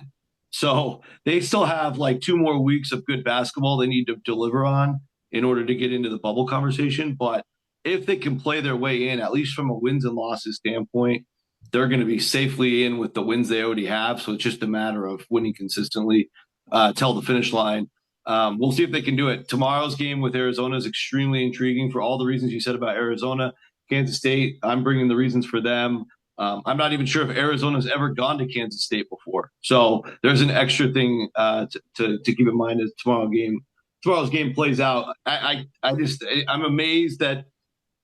So they still have like 2 more weeks of good basketball they need to deliver on in order to get into the bubble conversation. But if they can play their way in, at least from a wins and losses standpoint, they're going to be safely in with the wins they already have. So it's just a matter of winning consistently till the finish line. We'll see if they can do it. Tomorrow's game with Arizona is extremely intriguing for all the reasons you said about Arizona. Kansas State, I'm bringing the reasons for them. I'm not even sure if Arizona's ever gone to Kansas State before. So there's an extra thing to keep in mind as tomorrow's game plays out. I'm amazed that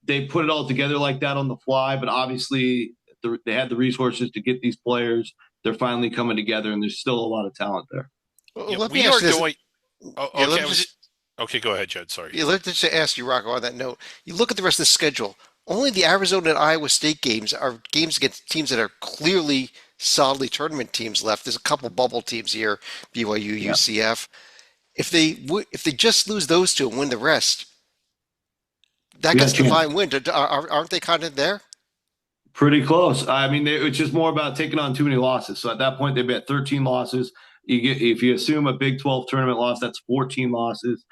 they put it all together like that on the fly, but obviously they had the resources to get these players. They're finally coming together, and there's still a lot of talent there. Well, we are doing. Okay, go ahead, Jed. Sorry. Yeah, let me just ask you, Rocco, on that note. You look at the rest of the schedule. Only the Arizona and Iowa State games are games against teams that are clearly solidly tournament teams left. There's a couple bubble teams here, BYU, UCF. If they just lose those two and win the rest, that gets the fine win. Aren't they kind of there? Pretty close. I mean, it's just more about taking on too many losses. So at that point, they'd be at 13 losses. If you assume a Big 12 tournament loss, that's 14 losses.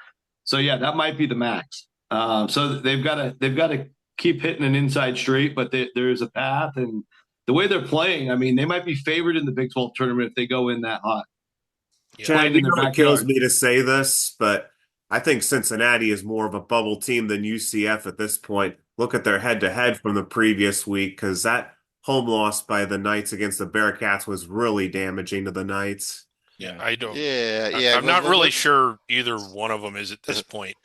So yeah, that might be the max. So they've got to keep hitting an inside straight, but there's a path, and the way they're playing, I mean, they might be favored in the Big 12 tournament if they go in that hot. Chad, it kills me to say this, but I think Cincinnati is more of a bubble team than UCF at this point. Look at their head-to-head from the previous week, because that home loss by the Knights against the Bearcats was really damaging to the Knights. Yeah, I don't. Yeah. I'm not really sure either one of them is at this point.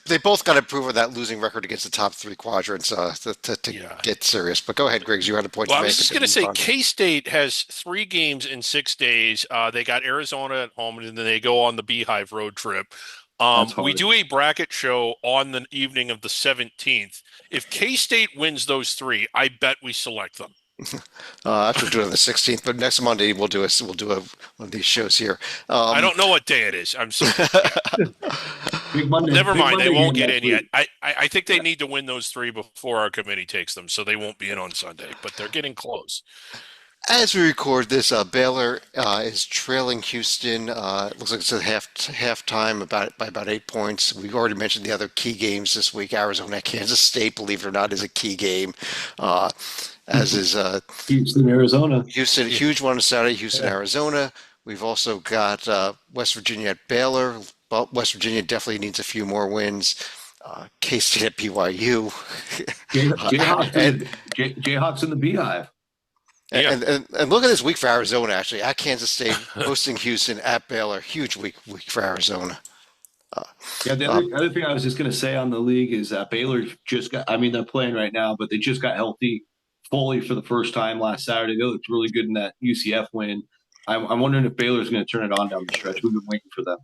They both got to improve on that losing record against the top 3 quadrants to get serious. But go ahead, Griggs. You had a point to make. I was just going to say, K-State has 3 games in 6 days. They got Arizona at home, and then they go on the Beehive road trip. We do a bracket show on the evening of the 17th. If K-State wins those 3, I bet we select them. After doing on the 16th, but next Monday we'll do one of these shows here. I don't know what day it is. I'm sorry. Big Monday. Never mind. Monday they won't get in week. yet. I think they need to win those 3 before our committee takes them, so they won't be in on Sunday. But they're getting close. As we record this, Baylor is trailing Houston. It looks like it's at halftime by about 8 points. We've already mentioned the other key games this week. Arizona, Kansas State, believe it or not, is a key game. As is Houston, Arizona. Houston, huge one on Saturday. Houston, Arizona. We've also got West Virginia at Baylor. But West Virginia definitely needs a few more wins. K-State at BYU. Jayhawks in the Beehive. And look at this week for Arizona, actually. At Kansas State, hosting Houston, at Baylor. Huge week for Arizona. The other thing I was just going to say on the league is that Baylor they're playing right now, but they just got healthy fully for the first time last Saturday. They looked really good in that UCF win. I'm wondering if Baylor's going to turn it on down the stretch. We've been waiting for them.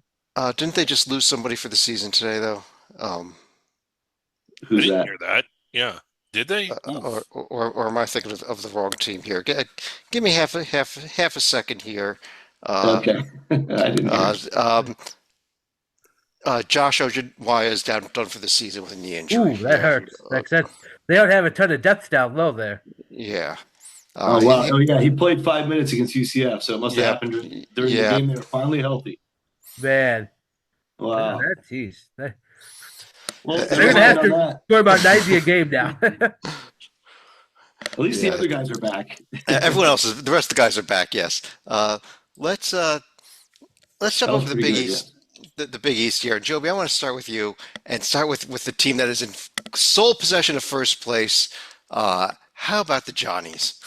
Didn't they just lose somebody for the season today, though? Who's I didn't that? hear that. Yeah. Did they? Or am I thinking of the wrong team here? Give me half a second here. Okay. I didn't hear. Josh Ojibwaya is done for the season with a knee injury. Ooh, that hurts. They don't have a ton of depth down low there. Yeah. He played 5 minutes against UCF, so it must have happened during the game. They were finally healthy. Man. Wow. Jeez. Well, they're going to have to score about 90 a game now. At least the other guys are back. Everyone else the rest of the guys are back. Yes. Let's jump over to the Big East. The Big East here. And Joby, I want to start with you and start with the team that is in sole possession of first place. How about the Johnnies?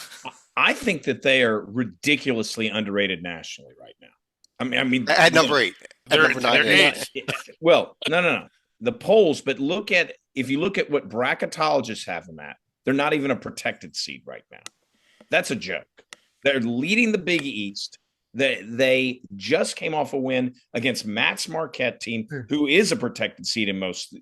I think that they are ridiculously underrated nationally right now. I mean, at number 8, at number 9. They're 8. Well, no. The polls, but if you look at what bracketologists have them at, they're not even a protected seed right now. That's a joke. They're leading the Big East. They just came off a win against Matt's Marquette team, who is a protected seed in most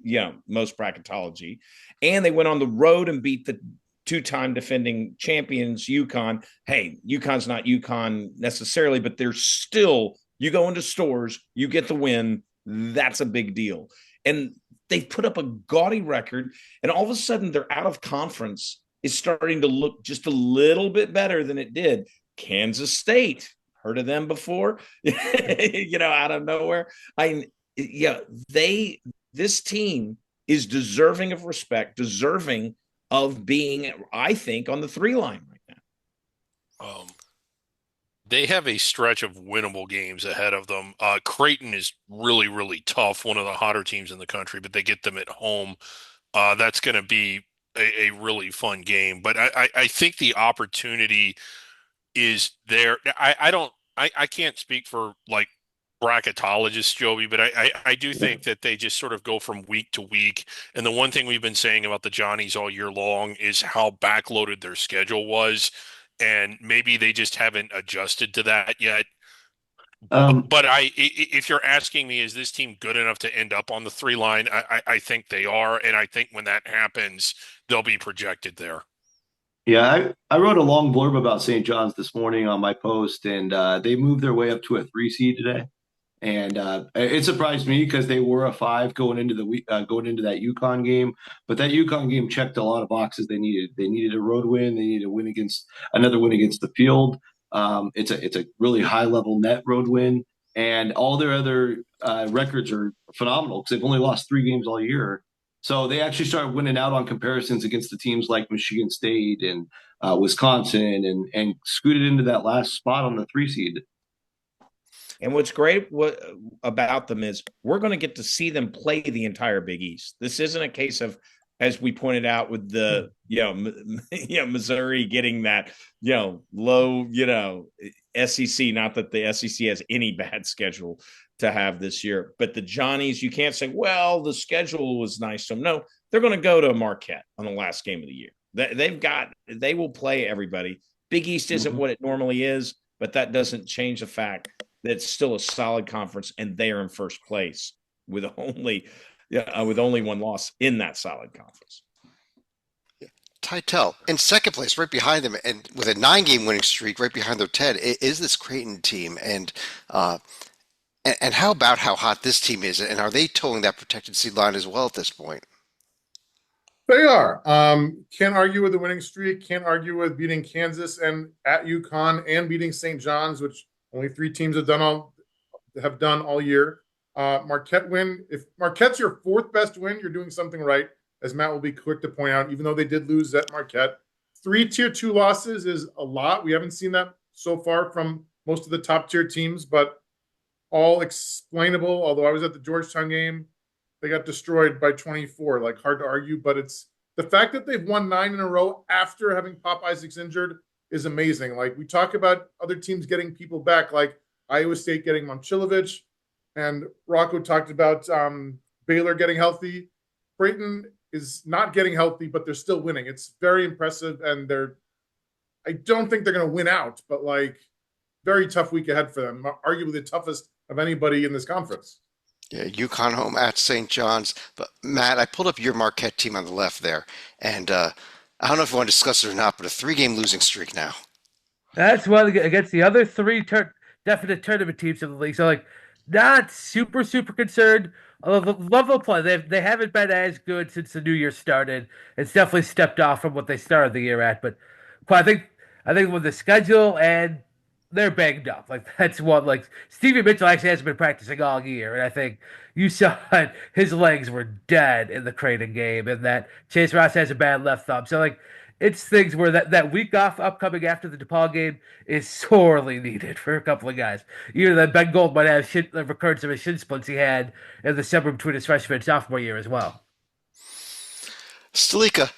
bracketology, and they went on the road and beat the two-time defending champions UConn. Hey, UConn's not UConn necessarily, but they're still. You go into stores, you get the win. That's a big deal, and they put up a gaudy record, and all of a sudden they're out of conference is starting to look just a little bit better than it did. Kansas State, heard of them before? Out of nowhere. This team is deserving of respect, deserving of being, I think, on the 3 line right now. They have a stretch of winnable games ahead of them. Creighton is really, really tough, one of the hotter teams in the country, but they get them at home. That's going to be a really fun game. But I think the opportunity is there. I can't speak for like bracketologists, Joby, but I do think that they just sort of go from week to week. And the one thing we've been saying about the Johnnies all year long is how backloaded their schedule was. And maybe they just haven't adjusted to that yet. But if you're asking me, is this team good enough to end up on the 3 line? I think they are. And I think when that happens, they'll be projected there. Yeah, I wrote a long blurb about St. John's this morning on my post, and they moved their way up to a 3 seed today. And it surprised me because they were a 5 going into that UConn game, but that UConn game checked a lot of boxes they needed. They needed a road win. They needed a win against another win against the Field. It's a really high level net road win, and all their other records are phenomenal because they've only lost 3 games all year. So they actually started winning out on comparisons against the teams like Michigan State and Wisconsin, and scooted into that last spot on the 3 seed. And what's great about them is we're going to get to see them play the entire Big East. This isn't a case of, as we pointed out with the, Missouri getting that, low, SEC, not that the SEC has any bad schedule to have this year, but the Johnnies, you can't say, well, the schedule was nice to them. No, they're going to go to Marquette on the last game of the year. They will play everybody. Big East isn't what it normally is, but that doesn't change the fact that it's still a solid conference, and they are in first place with only 1 loss in that solid conference. Titel in second place, right behind them, and with a 9-game winning streak, right behind their 10, is this Creighton team. And how about how hot this team is, and are they towing that protected seed line as well at this point? They are. Can't argue with the winning streak. Can't argue with beating Kansas and at UConn and beating St. John's, which only 3 teams have done all year. Marquette win. If Marquette's your 4th best win, you're doing something right, as Matt will be quick to point out, even though they did lose at Marquette. 3 tier 2 losses is a lot. We haven't seen that so far from most of the top tier teams, but all explainable. Although I was at the Georgetown game, they got destroyed by 24. Like, hard to argue, but it's the fact that they've won 9 in a row after having Pop Isaacs injured is amazing. Like, we talk about other teams getting people back, like Iowa State getting Momcilovic, and Rocco talked about Baylor getting healthy. Creighton is not getting healthy, but they're still winning. It's very impressive, and I don't think they're going to win out, but like, very tough week ahead for them. Arguably the toughest of anybody in this conference. Yeah, UConn home at St. John's. But Matt, I pulled up your Marquette team on the left there, and I don't know if you want to discuss it or not, but a 3-game losing streak now. That's one against the other 3 definite tournament teams in the league. So, like, not super concerned. Although the level of play, they haven't been as good since the new year started. It's definitely stepped off from what they started the year at. But I think with the schedule, and they're banged up. Like, that's what, like, Stevie Mitchell actually hasn't been practicing all year, and I think you saw it, his legs were dead in the Creighton game, and that Chase Ross has a bad left thumb. So, like, it's things where that week off upcoming after the DePaul game is sorely needed for a couple of guys. Either that Ben Gold might have recurrence of his shin splints he had in the summer between his freshman and sophomore year as well. Stalika,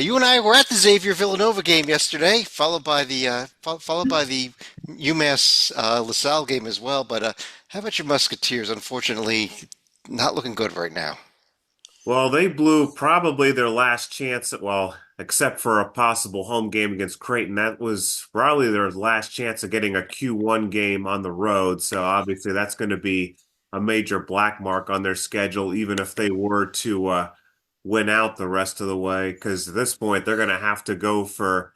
you and I were at the Xavier Villanova game yesterday, followed by the UMass LaSalle game as well. But how about your Musketeers? Unfortunately, not looking good right now. Well, they blew probably their last chance well, except for a possible home game against Creighton. That was probably their last chance of getting a Q1 game on the road. So obviously that's going to be a major black mark on their schedule, even if they were to win out the rest of the way. Because at this point, they're going to have to go for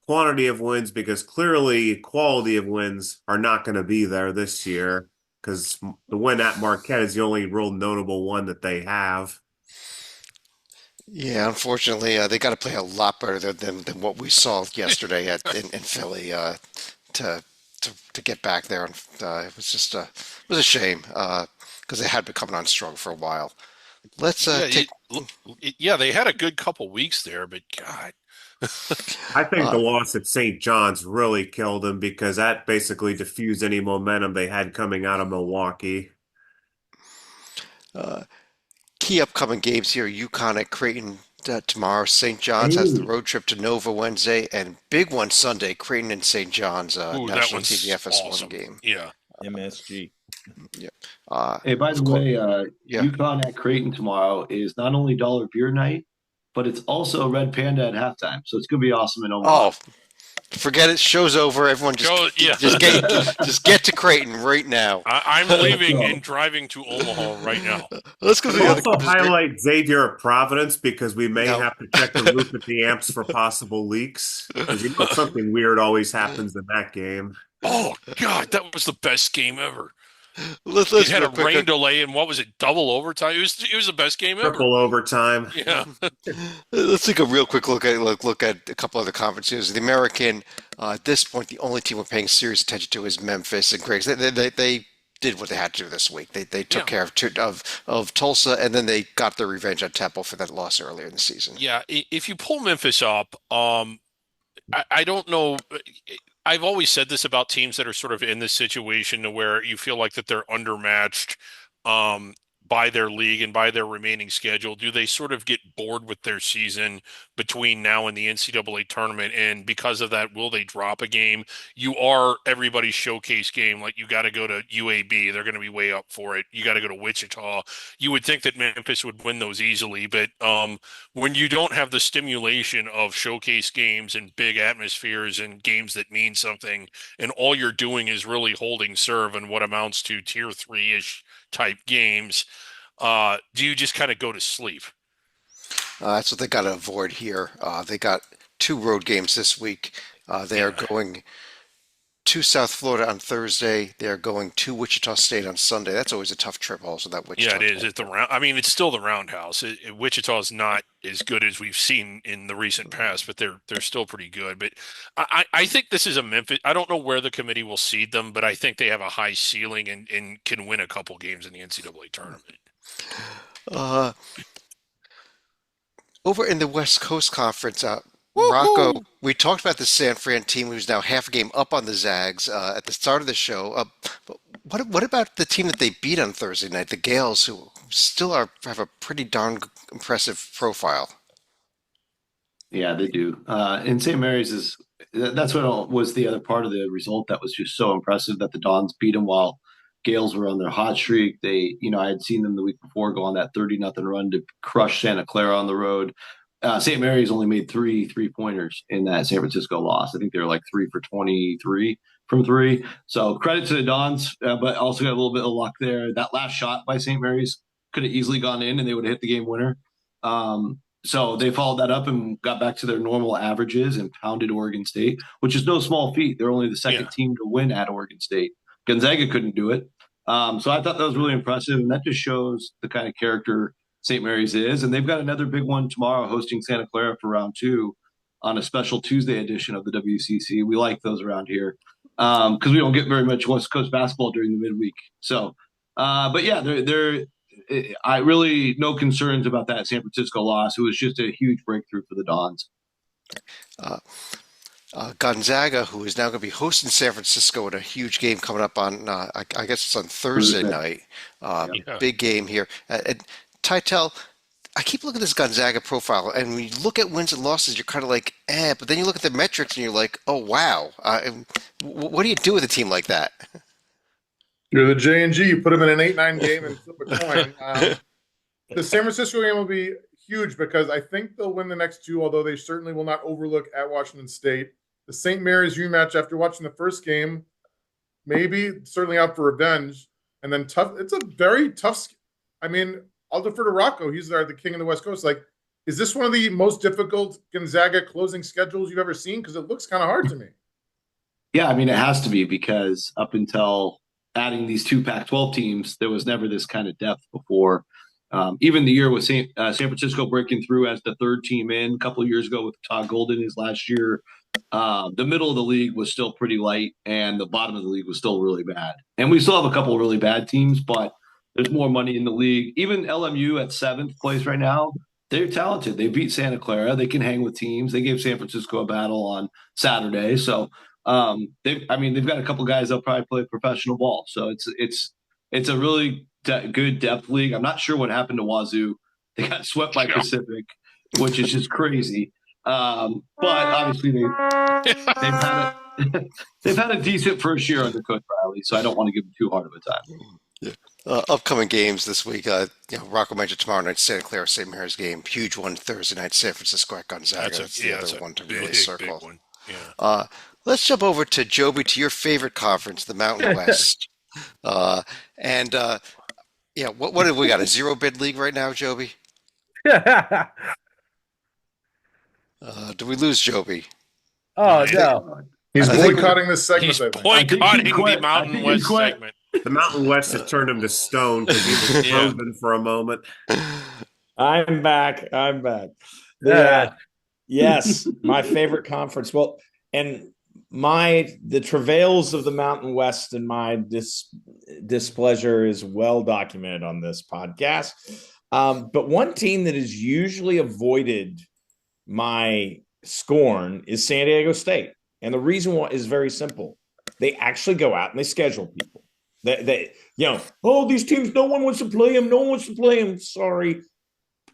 quantity of wins because clearly quality of wins are not going to be there this year because the win at Marquette is the only real notable one that they have. Yeah, unfortunately, they got to play a lot better than what we saw yesterday in Philly to, to get back there. And it was just it was a shame because they had been coming on strong for a while. Let's Yeah, take. yeah, they had a good couple weeks there, but God, I think the Uh, loss at St. John's really killed them because that basically diffused any momentum they had coming out of Milwaukee. uh, Key upcoming games here: UConn at Creighton tomorrow. St. John's has the Hey, road trip to Nova Wednesday, and big one Sunday. Creighton and St. John's ooh, that national TV one's FS1 awesome. game. Yeah. MSG. Yeah. Uh, hey, by of the course, way, yeah. UConn at Creighton tomorrow is not only dollar beer night, but it's also Red Panda at halftime. So it's gonna be awesome in Omaha. Oh, forget it. Show's over. Everyone Joe, yeah. just get to Creighton right now. I'm Let's leaving go. and driving to Omaha right now. Let's go to But the other also conference. highlight Xavier of Providence because we may No. have to check the roof at the amps for possible leaks because you know something weird always happens in that game. Oh God, that was the best game ever. It Let's had real a quick. rain delay and what was it, double overtime? It was the best game ever. Triple overtime. Yeah. Let's take a real quick look at a couple other conferences. The American, at this point, the only team we're paying serious attention to is Memphis and Griggs. They did what they had to do this week. They took Yeah. care of Tulsa, and then they got their revenge on Temple for that loss earlier in the season. Yeah. If you pull Memphis up, I don't know. I've always said this about teams that are sort of in this situation to where you feel like that they're undermatched um, by their league and by their remaining schedule. Do they sort of get bored with their season between now and the NCAA tournament? And because of that, will they drop a game? You are everybody's showcase game. Like you got to go to UAB. They're going to be way up for it. You got to go to Wichita. You would think that Memphis would win those easily, but when you don't have the stimulation of showcase games and big atmospheres and games that mean something, and all you're doing is really holding serve in what amounts to tier three-ish type games, do you just kind of go to sleep? That's what they got to avoid here. They got two road games this week. They are Yeah. going to South Florida on Thursday. They are going to Wichita State on Sunday. That's always a tough trip, also, that Yeah, Wichita it is. trip. It's the round. I mean, it's still the roundhouse. Wichita is not as good as we've seen in the recent past, but they're still pretty good. But I think this is a Memphis. I don't know where the committee will seed them, but I think they have a high ceiling and can win a couple games in the NCAA tournament. Uh, Over in the West Coast Conference, Rocco, Woohoo! we talked about the San Fran team who's now half a game up on the Zags at the start of the show. But what about the team that they beat on Thursday night, the Gales, who still have a pretty darn impressive profile? Yeah, they do. And St. Mary's is that's what was the other part of the result that was just so impressive that the Dons beat them while Gales were on their hot streak. They, I had seen them the week before go on that 30-0 run to crush Santa Clara on the road. St. Mary's only made three pointers in that San Francisco loss. I think they were like 3 for 23 from three. So credit to the Dons, but also got a little bit of luck there. That last shot by St. Mary's could have easily gone in and they would have hit the game winner. So they followed that up and got back to their normal averages and pounded Oregon State, which is no small feat. They're only the second Yeah. team to win at Oregon State. Gonzaga couldn't do it. So I thought that was really impressive. And that just shows the kind of character St. Mary's is. And they've got another big one tomorrow hosting Santa Clara for round two on a special Tuesday edition of the WCC. We like those around here because we don't get very much West Coast basketball during the midweek. So, but yeah, they're I really no concerns about that San Francisco loss. It was just a huge breakthrough for the Dons. Uh, Gonzaga, who is now going to be hosting San Francisco in a huge game coming up on, I guess it's on Thursday night. Yeah. Big game here. And Titel, I keep looking at this Gonzaga profile, and when you look at wins and losses, you're kind of like, but then you look at the metrics and you're like, oh, wow. What do you do with a team like that? You're the J&G. You put them in an 8-9 game and flip a coin. The San Francisco game will be huge because I think they'll win the next two, although they certainly will not overlook at Washington State. The St. Mary's rematch after watching the first game, maybe certainly out for revenge. And then tough. It's a very tough. I mean, I'll defer to Rocco. He's the king of the West Coast. Like, is this one of the most difficult Gonzaga closing schedules you've ever seen? Because it looks kind of hard to me. Yeah, I mean, it has to be because up until adding these two Pac-12 teams, there was never this kind of depth before. Even the year with San Francisco breaking through as the third team in a couple of years ago with Todd Golden his last year, the middle of the league was still pretty light and the bottom of the league was still really bad. And we still have a couple of really bad teams, but there's more money in the league. Even LMU at 7th place right now, they're talented. They beat Santa Clara. They can hang with teams. They gave San Francisco a battle on Saturday. So they've got a couple guys that'll probably play professional ball. So it's a really good depth league. I'm not sure what happened to Wazoo. They got swept by Pacific, which is just crazy. But obviously they've had a decent first year under Coach Riley, so I don't want to give them too hard of a time. Yeah. Upcoming games this week, Rocco mentioned tomorrow night Santa Clara St. Mary's game, huge one Thursday night, San Francisco at Gonzaga. That's the other one to really circle. Big one. Yeah. Let's jump over to Joby, to your favorite conference, the Mountain West. What have we got? A zero bid league right now, Joby? Do we lose Joby? Oh no. He's boycotting this segment. He's boycotting the Mountain West segment. The Mountain West has turned him to stone because he was frozen for a moment. I'm back. Yes, my favorite conference. Well, and the travails of the Mountain West and my displeasure is well documented on this podcast. But one team that has usually avoided my scorn is San Diego State. And the reason why is very simple. They actually go out and they schedule people. These teams, no one wants to play them. No one wants to play them. Sorry.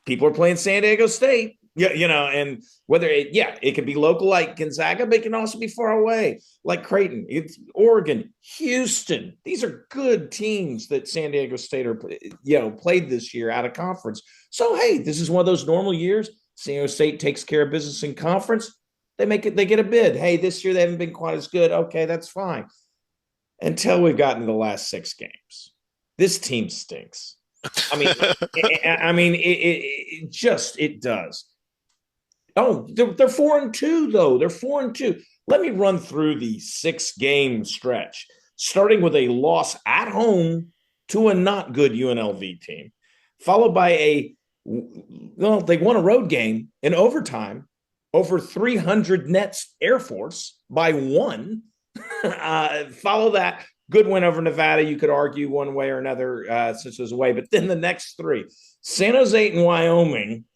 People are playing San Diego State. And whether it can be local like Gonzaga, but it can also be far away like Creighton, it's Oregon, Houston. These are good teams that San Diego State are, played this year out of conference. So, hey, this is one of those normal years. San Diego State takes care of business in conference. They get a bid. Hey, this year they haven't been quite as good. Okay, that's fine. Until we've gotten to the last 6 games. This team stinks. It does. Oh, they're 4-2 though. They're 4-2. Let me run through the 6-game stretch, starting with a loss at home to a not good UNLV team, followed by they won a road game in overtime over 300 Nets Air Force by 1. Follow that. Good win over Nevada. You could argue one way or another since it was away. But then the next 3, San Jose and Wyoming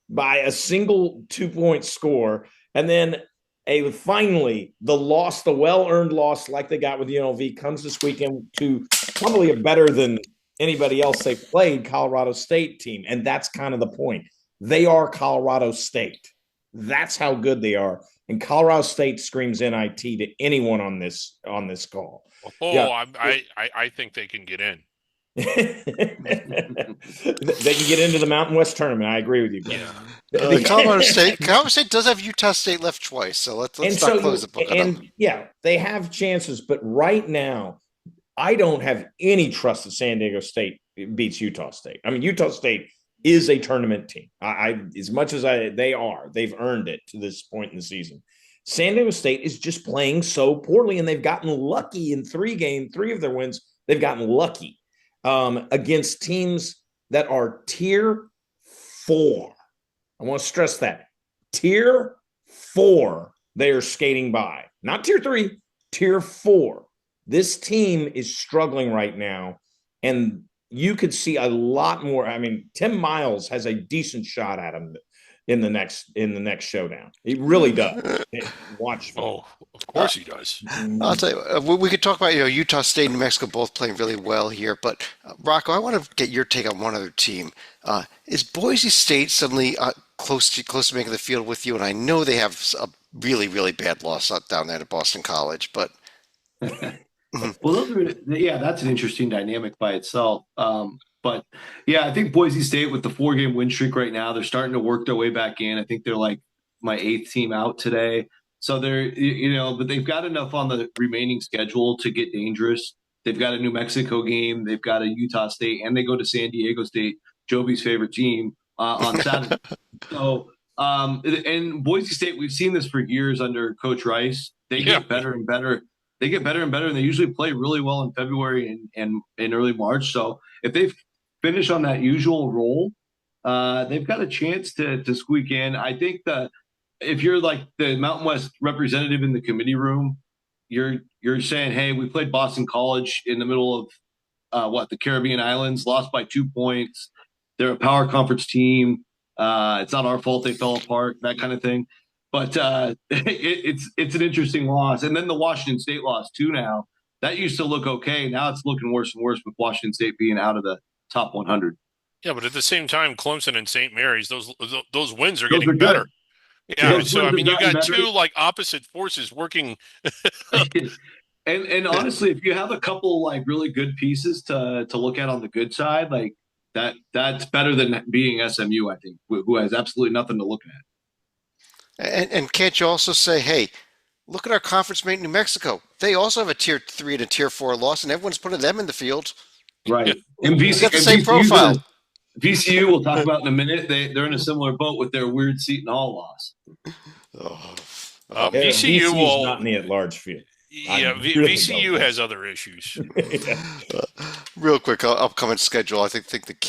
by a single 2-point score. And then finally, the well-earned loss like they got with UNLV comes this weekend to probably a better than anybody else they played Colorado State team. And that's kind of the point. They are Colorado State. That's how good they are. And Colorado State screams NIT to anyone on this call. I think they can get in. They can get into the Mountain West tournament. I agree with you. Yeah. Colorado State does have Utah State left twice, so let's not close the book on them. Yeah, they have chances, but right now, I don't have any trust that San Diego State beats Utah State. I mean, Utah State is a tournament team. They've earned it to this point in the season. San Diego State is just playing so poorly, and they've gotten lucky in 3 of their wins. They've gotten lucky against teams that are tier 4. I want to stress that. Tier 4, they are skating by. Not tier 3, tier 4. This team is struggling right now, and you could see a lot more. I mean, Tim Miles has a decent shot at him in the next showdown. He really does. Watch. Oh, of course he does. I'll tell you, we could talk about Utah State and New Mexico both playing really well here, but Rocco, I want to get your take on one other team. Is Boise State suddenly close to making the field with you? And I know they have a really, really bad loss down there at Boston College, but. Well, that's an interesting dynamic by itself. But But yeah, I think Boise State with the 4-game win streak right now, they're starting to work their way back in. I think they're like my 8th team out today. So but they've got enough on the remaining schedule to get dangerous. They've got a New Mexico game, they've got a Utah State, and they go to San Diego State, Joby's favorite team, on Saturday. So, and Boise State, we've seen this for years under Coach Rice. They get better and better. They get better and better, and they usually play really well in February and in early March. So if they finish on that usual roll, they've got a chance to squeak in. I think that if you're like the Mountain West representative in the committee room, you're saying, hey, we played Boston College in the middle of the Caribbean islands, lost by 2 points. They're a power conference team. It's not our fault they fell apart, that kind of thing. But it's an interesting loss. And then the Washington State loss too now. That used to look okay. Now it's looking worse and worse with Washington State being out of the top 100. Yeah, but at the same time, Clemson and St. Mary's, those wins are getting better. Yeah, Those so I wins mean, have you got gotten better. two like opposite forces working. And honestly, if you have a couple like really good pieces to look at on the good side, like that's better than being SMU, I think, who has absolutely nothing to look at. And can't you also say, hey, look at our conference mate New Mexico. They also have a tier 3 and a tier 4 loss, and everyone's putting them in the field. Right. And They got the same profile. VCU, we'll talk about in a minute. They're in a similar boat with their weird Seton Hall loss. VCU will not in the at-large field. Yeah, VCU has other issues. Real quick, upcoming schedule. I think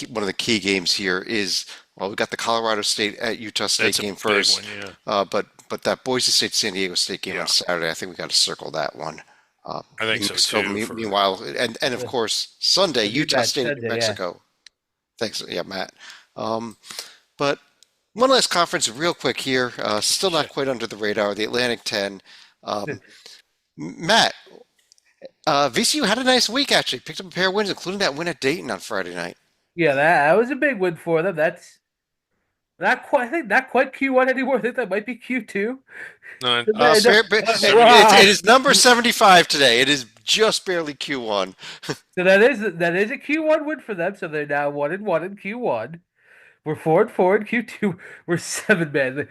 one of the key games here is, well, we got the Colorado State at Utah State game first, but that Boise State San Diego State game on Saturday, I think we got to circle that one. I think so too. Meanwhile, and of course Sunday, Utah State at New Mexico. Thanks, Matt. But one last conference, real quick here. Still not quite under the radar. The Atlantic 10. Matt, VCU had a nice week actually. Picked up a pair of wins, including that win at Dayton on Friday night. Yeah, that was a big win for them. That's not quite. I think not quite Q1 anymore. I think that might be Q2. No, it is number 75 today. It is just barely Q1. So that is a Q1 win for them. So they're now 1-1 in Q1. We're 4-4 in Q2. We're 7-man.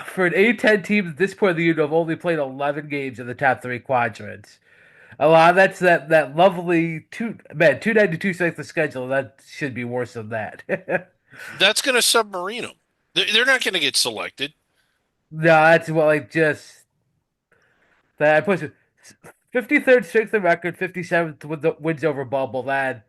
For an A10 team at this point of the year, have only played 11 games in the top 3 quadrants. A lot of that's that lovely 292 strength of schedule. That should be worse than that. That's going to submarine them. They're not going to get selected. No, that's just that. I put 53rd strength of record, 57th with the wins over Bumble. That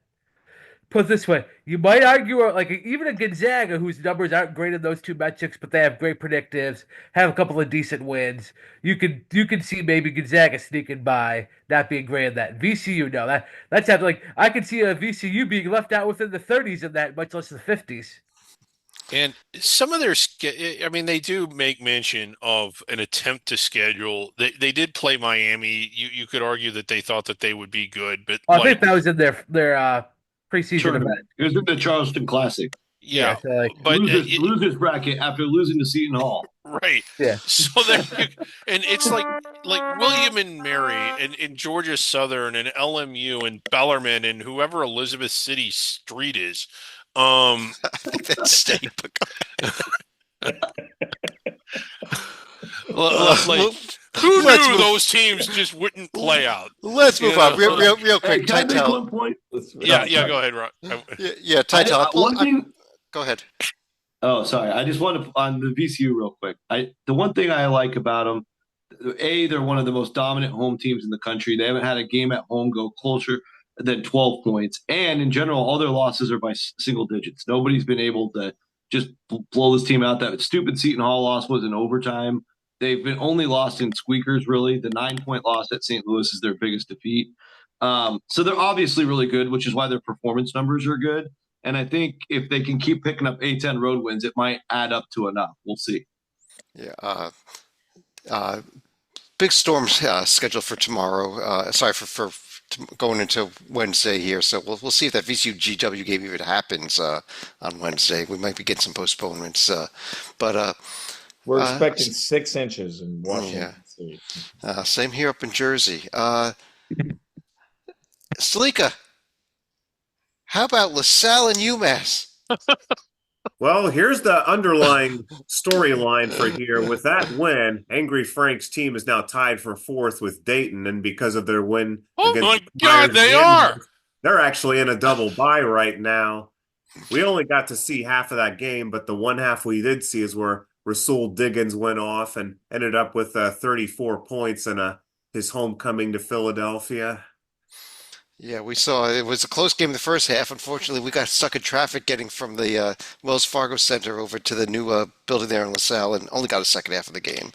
put it this way, you might argue like even a Gonzaga whose numbers aren't great in those two metrics, but they have great predictives, have a couple of decent wins. You can see maybe Gonzaga sneaking by, not being great in that. VCU, no, that's like I could see a VCU being left out within the 30s in that, much less the 50s. And some of their, I mean, they do make mention of an attempt to schedule. They did play Miami. You could argue that they thought that they would be good, but I think that was in their preseason event. It was in the Charleston Classic. Yeah, so but losers bracket after losing to Seton Hall. Right. Yeah. So there, and it's like William and Mary and Georgia Southern and LMU and Bellarmine and whoever Elizabeth City Street is. I think that's state. Who knew those teams just wouldn't play out? Let's move on real quick. Can I make one point? Yeah, go ahead, Ron. Go ahead. Oh, sorry. I just want to on the VCU real quick. The one thing I like about them, they're one of the most dominant home teams in the country. They haven't had a game at home go closer than 12 points, and in general, all their losses are by single digits. Nobody's been able to just blow this team out. That stupid Seton Hall loss was in overtime. They've been only lost in squeakers, really. The 9-point loss at St. Louis is their biggest defeat. So they're obviously really good, which is why their performance numbers are good. And I think if they can keep picking up A10 road wins, it might add up to enough. We'll see. Yeah. Big storm scheduled for tomorrow. For going into Wednesday here. So we'll see if that VCU GW game even happens on Wednesday. We might be getting some postponements. But we're expecting 6 inches in Washington State. Same here up in Jersey. Salika, How about LaSalle and UMass? Well, here's the underlying storyline for here. With that win, Angry Frank's team is now tied for fourth with Dayton, and because of their win Oh against my God, Myers they are. Vandals, they're actually in a double bye right now. We only got to see half of that game, but the one half we did see is where Rasul Diggins went off and ended up with 34 points in his homecoming to Philadelphia. Yeah, we saw it was a close game in the first half. Unfortunately, we got stuck in traffic getting from the Wells Fargo Center over to the new building there in LaSalle and only got a second half of the game.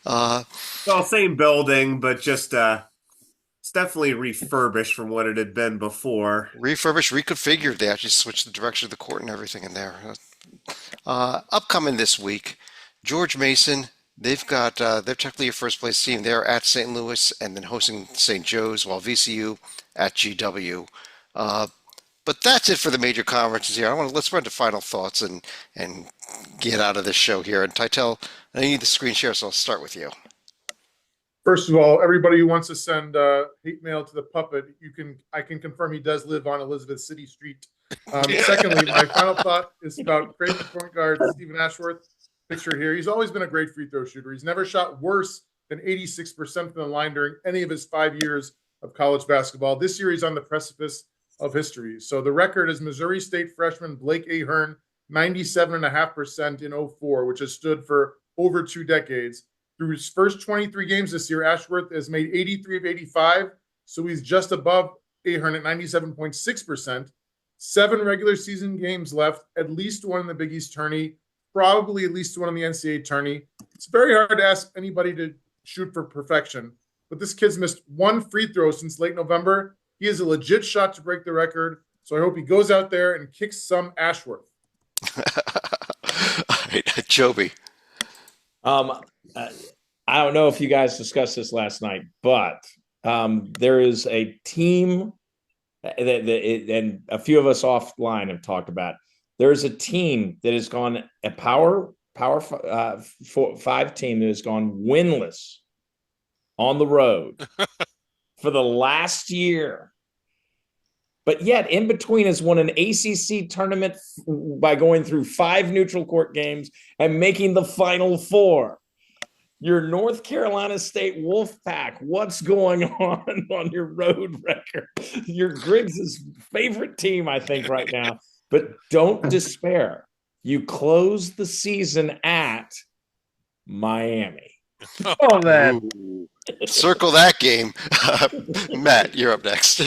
Uh, Well, same building, but just it's definitely refurbished from what it had been before. Refurbished, reconfigured. They actually switched the direction of the court and everything in there. Upcoming this week, George Mason. They're technically your first place team. They're at St. Louis and then hosting St. Joe's, while VCU at GW. But that's it for the major conferences here. Let's run to final thoughts and get out of this show here. And Titel, I need the screen share, so I'll start with you. First of all, everybody who wants to send hate mail to the puppet, I can confirm he does live on Elizabeth City Street. Secondly, my final thought is about Creighton point guard Stephen Ashworth. Picture here. He's always been a great free throw shooter. He's never shot worse than 86% from the line during any of his 5 years of college basketball. This year, he's on the precipice of history. So the record is Missouri State freshman Blake Ahern, 97.5% in 04, which has stood for over 2 decades. Through his first 23 games this year, Ashworth has made 83 of 85, so he's just above Ahern at 97.6%. 7 regular season games left, at least one in the Big East tourney, probably at least one in the NCAA tourney. It's very hard to ask anybody to shoot for perfection, but this kid's missed 1 free throw since late November. He has a legit shot to break the record, so I hope he goes out there and kicks some Ashworth. All right, Joby. I don't know if you guys discussed this last night, but there is a team and a few of us offline have talked about. There's a team that has gone a power 5 team that has gone winless on the road for the last year. But yet, in between, has won an ACC tournament by going through 5 neutral court games and making the Final Four. Your North Carolina State Wolfpack, what's going on your road record? Your Griggs' favorite team, I think, right now. But don't despair. You close the season at Miami. Oh, man. Circle that game. Matt, you're up next.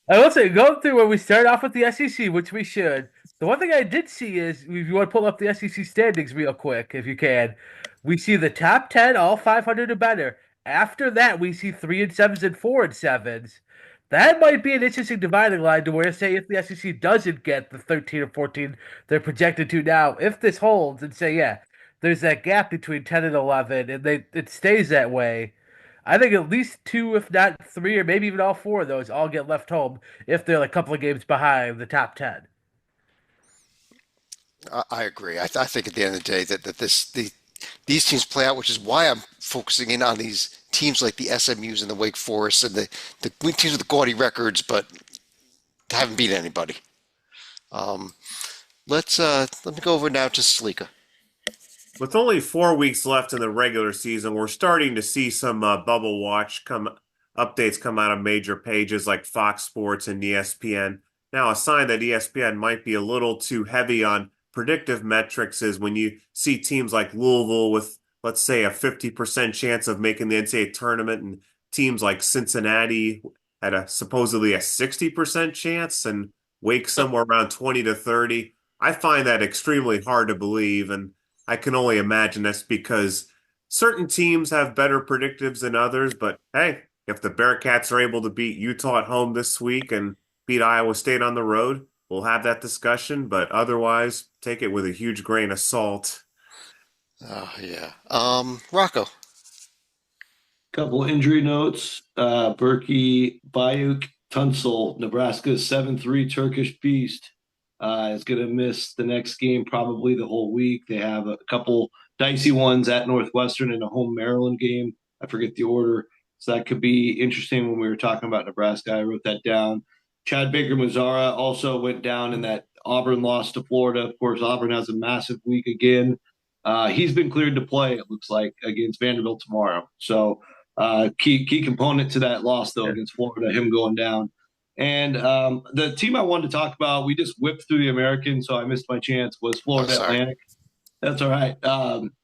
I will say, going through when we start off with the SEC, which we should, the one thing I did see is, if you want to pull up the SEC standings real quick, if you can, we see the top 10, all 500 or better. After that, we see 3 and 7s and 4 and 7s. That might be an interesting dividing line to where, say, if the SEC doesn't get the 13 or 14 they're projected to now, if this holds, and say, yeah, there's that gap between 10 and 11, and it stays that way, I think at least 2, if not 3, or maybe even all 4 of those all get left home if they're a couple of games behind the top 10. I agree. I think at the end of the day these teams play out, which is why I'm focusing in on these teams like the SMUs and the Wake Forest and the teams with the gaudy records, but haven't beat anybody. Let me go over now to Sleeka. With only 4 weeks left in the regular season, we're starting to see some bubble watch updates come out of major pages like Fox Sports and ESPN. Now, a sign that ESPN might be a little too heavy on predictive metrics is when you see teams like Louisville with, let's say, a 50% chance of making the NCAA tournament, and teams like Cincinnati had supposedly a 60% chance, and Wake somewhere around 20 to 30. I find that extremely hard to believe, and I can only imagine that's because certain teams have better predictives than others. But hey, if the Bearcats are able to beat Utah at home this week and beat Iowa State on the road, we'll have that discussion. But otherwise, take it with a huge grain of salt. Oh, yeah. Rocco. Couple injury notes. Berkey Bayuk Tunsil, Nebraska's 7-3 Turkish beast, is going to miss the next game, probably the whole week. They have a couple dicey ones at Northwestern and a home Maryland game. I forget the order. So that could be interesting when we were talking about Nebraska. I wrote that down. Chad Baker-Mazara also went down in that Auburn loss to Florida. Of course, Auburn has a massive week again. He's been cleared to play, it looks like, against Vanderbilt tomorrow. So key component to that loss, though, against Florida, him going down. And the team I wanted to talk about, we just whipped through the American, so I missed my chance, was Florida Atlantic. That's all right.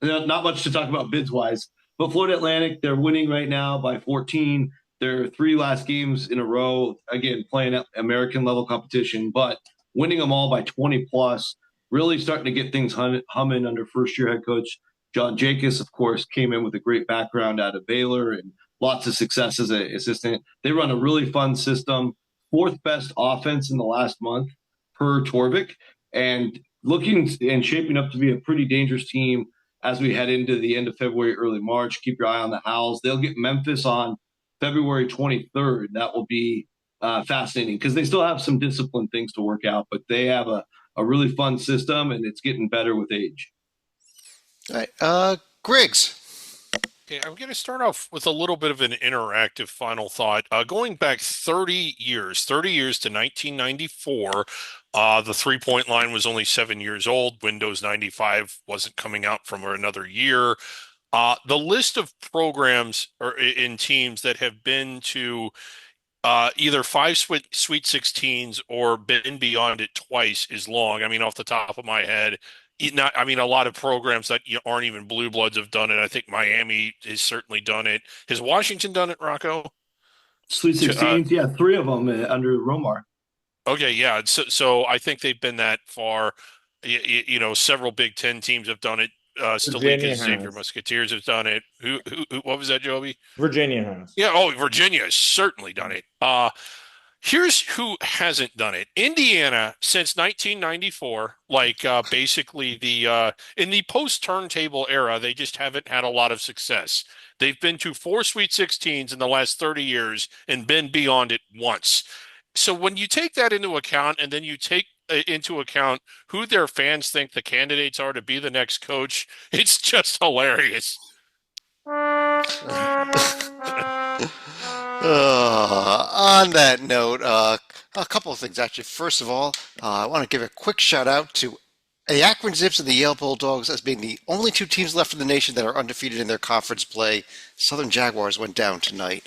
Not much to talk about bids-wise. But Florida Atlantic, they're winning right now by 14. Their 3 last games in a row, again, playing at American level competition, but winning them all by 20 plus, really starting to get things humming under first-year head coach John Jacobs. Of course, came in with a great background out of Baylor and lots of success as an assistant. They run a really fun system, 4th best offense in the last month per Torvik, and looking and shaping up to be a pretty dangerous team as we head into the end of February, early March. Keep your eye on the Owls. They'll get Memphis on February 23rd. That will be fascinating because they still have some disciplined things to work out, but they have a really fun system, and it's getting better with age. All right. Griggs. Okay, I'm going to start off with a little bit of an interactive final thought. Going back 30 years to 1994, the three-point line was only 7 years old. Windows 95 wasn't coming out for another year. The list of programs or in teams that have been to either 5 Sweet 16s or been beyond it twice is long. I mean, off the top of my head, a lot of programs that aren't even blue bloods have done it. I think Miami has certainly done it. Has Washington done it, Rocco? Sweet 16s, yeah, 3 of them under Romar. Okay, yeah. So I think they've been that far. Several Big Ten teams have done it. Stalikas, Xavier Musketeers have done it. Who? What was that, Joby? Virginia has. Yeah. Oh, Virginia has certainly done it. Here's who hasn't done it. Indiana since 1994, basically in the post-turntable era, they just haven't had a lot of success. They've been to 4 Sweet 16s in the last 30 years and been beyond it once. So when you take that into account and then you take into account who their fans think the candidates are to be the next coach, it's just hilarious. On that note, a couple of things actually. First of all, I want to give a quick shout out to the Akron Zips and the Yale Bulldogs as being the only 2 teams left in the nation that are undefeated in their conference play. Southern Jaguars went down tonight,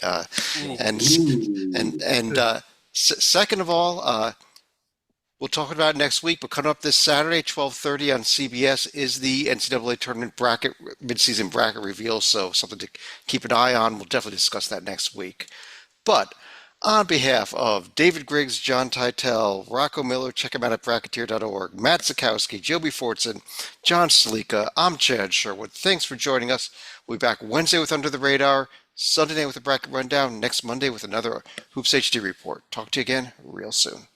second of all, we'll talk about it next week, but coming up this Saturday, 12:30 on CBS, is the NCAA tournament bracket, midseason bracket reveal, so something to keep an eye on. We'll definitely discuss that next week. But on behalf of David Griggs, John Titel, Rocco Miller, check him out at bracketeer.org, Matt Sikowski, Joby Fortson, John Salika, I'm Chad Sherwood. Thanks for joining us. We'll be back Wednesday with Under the Radar, Sunday night with a bracket rundown, next Monday with another Hoops HD report. Talk to you again real soon.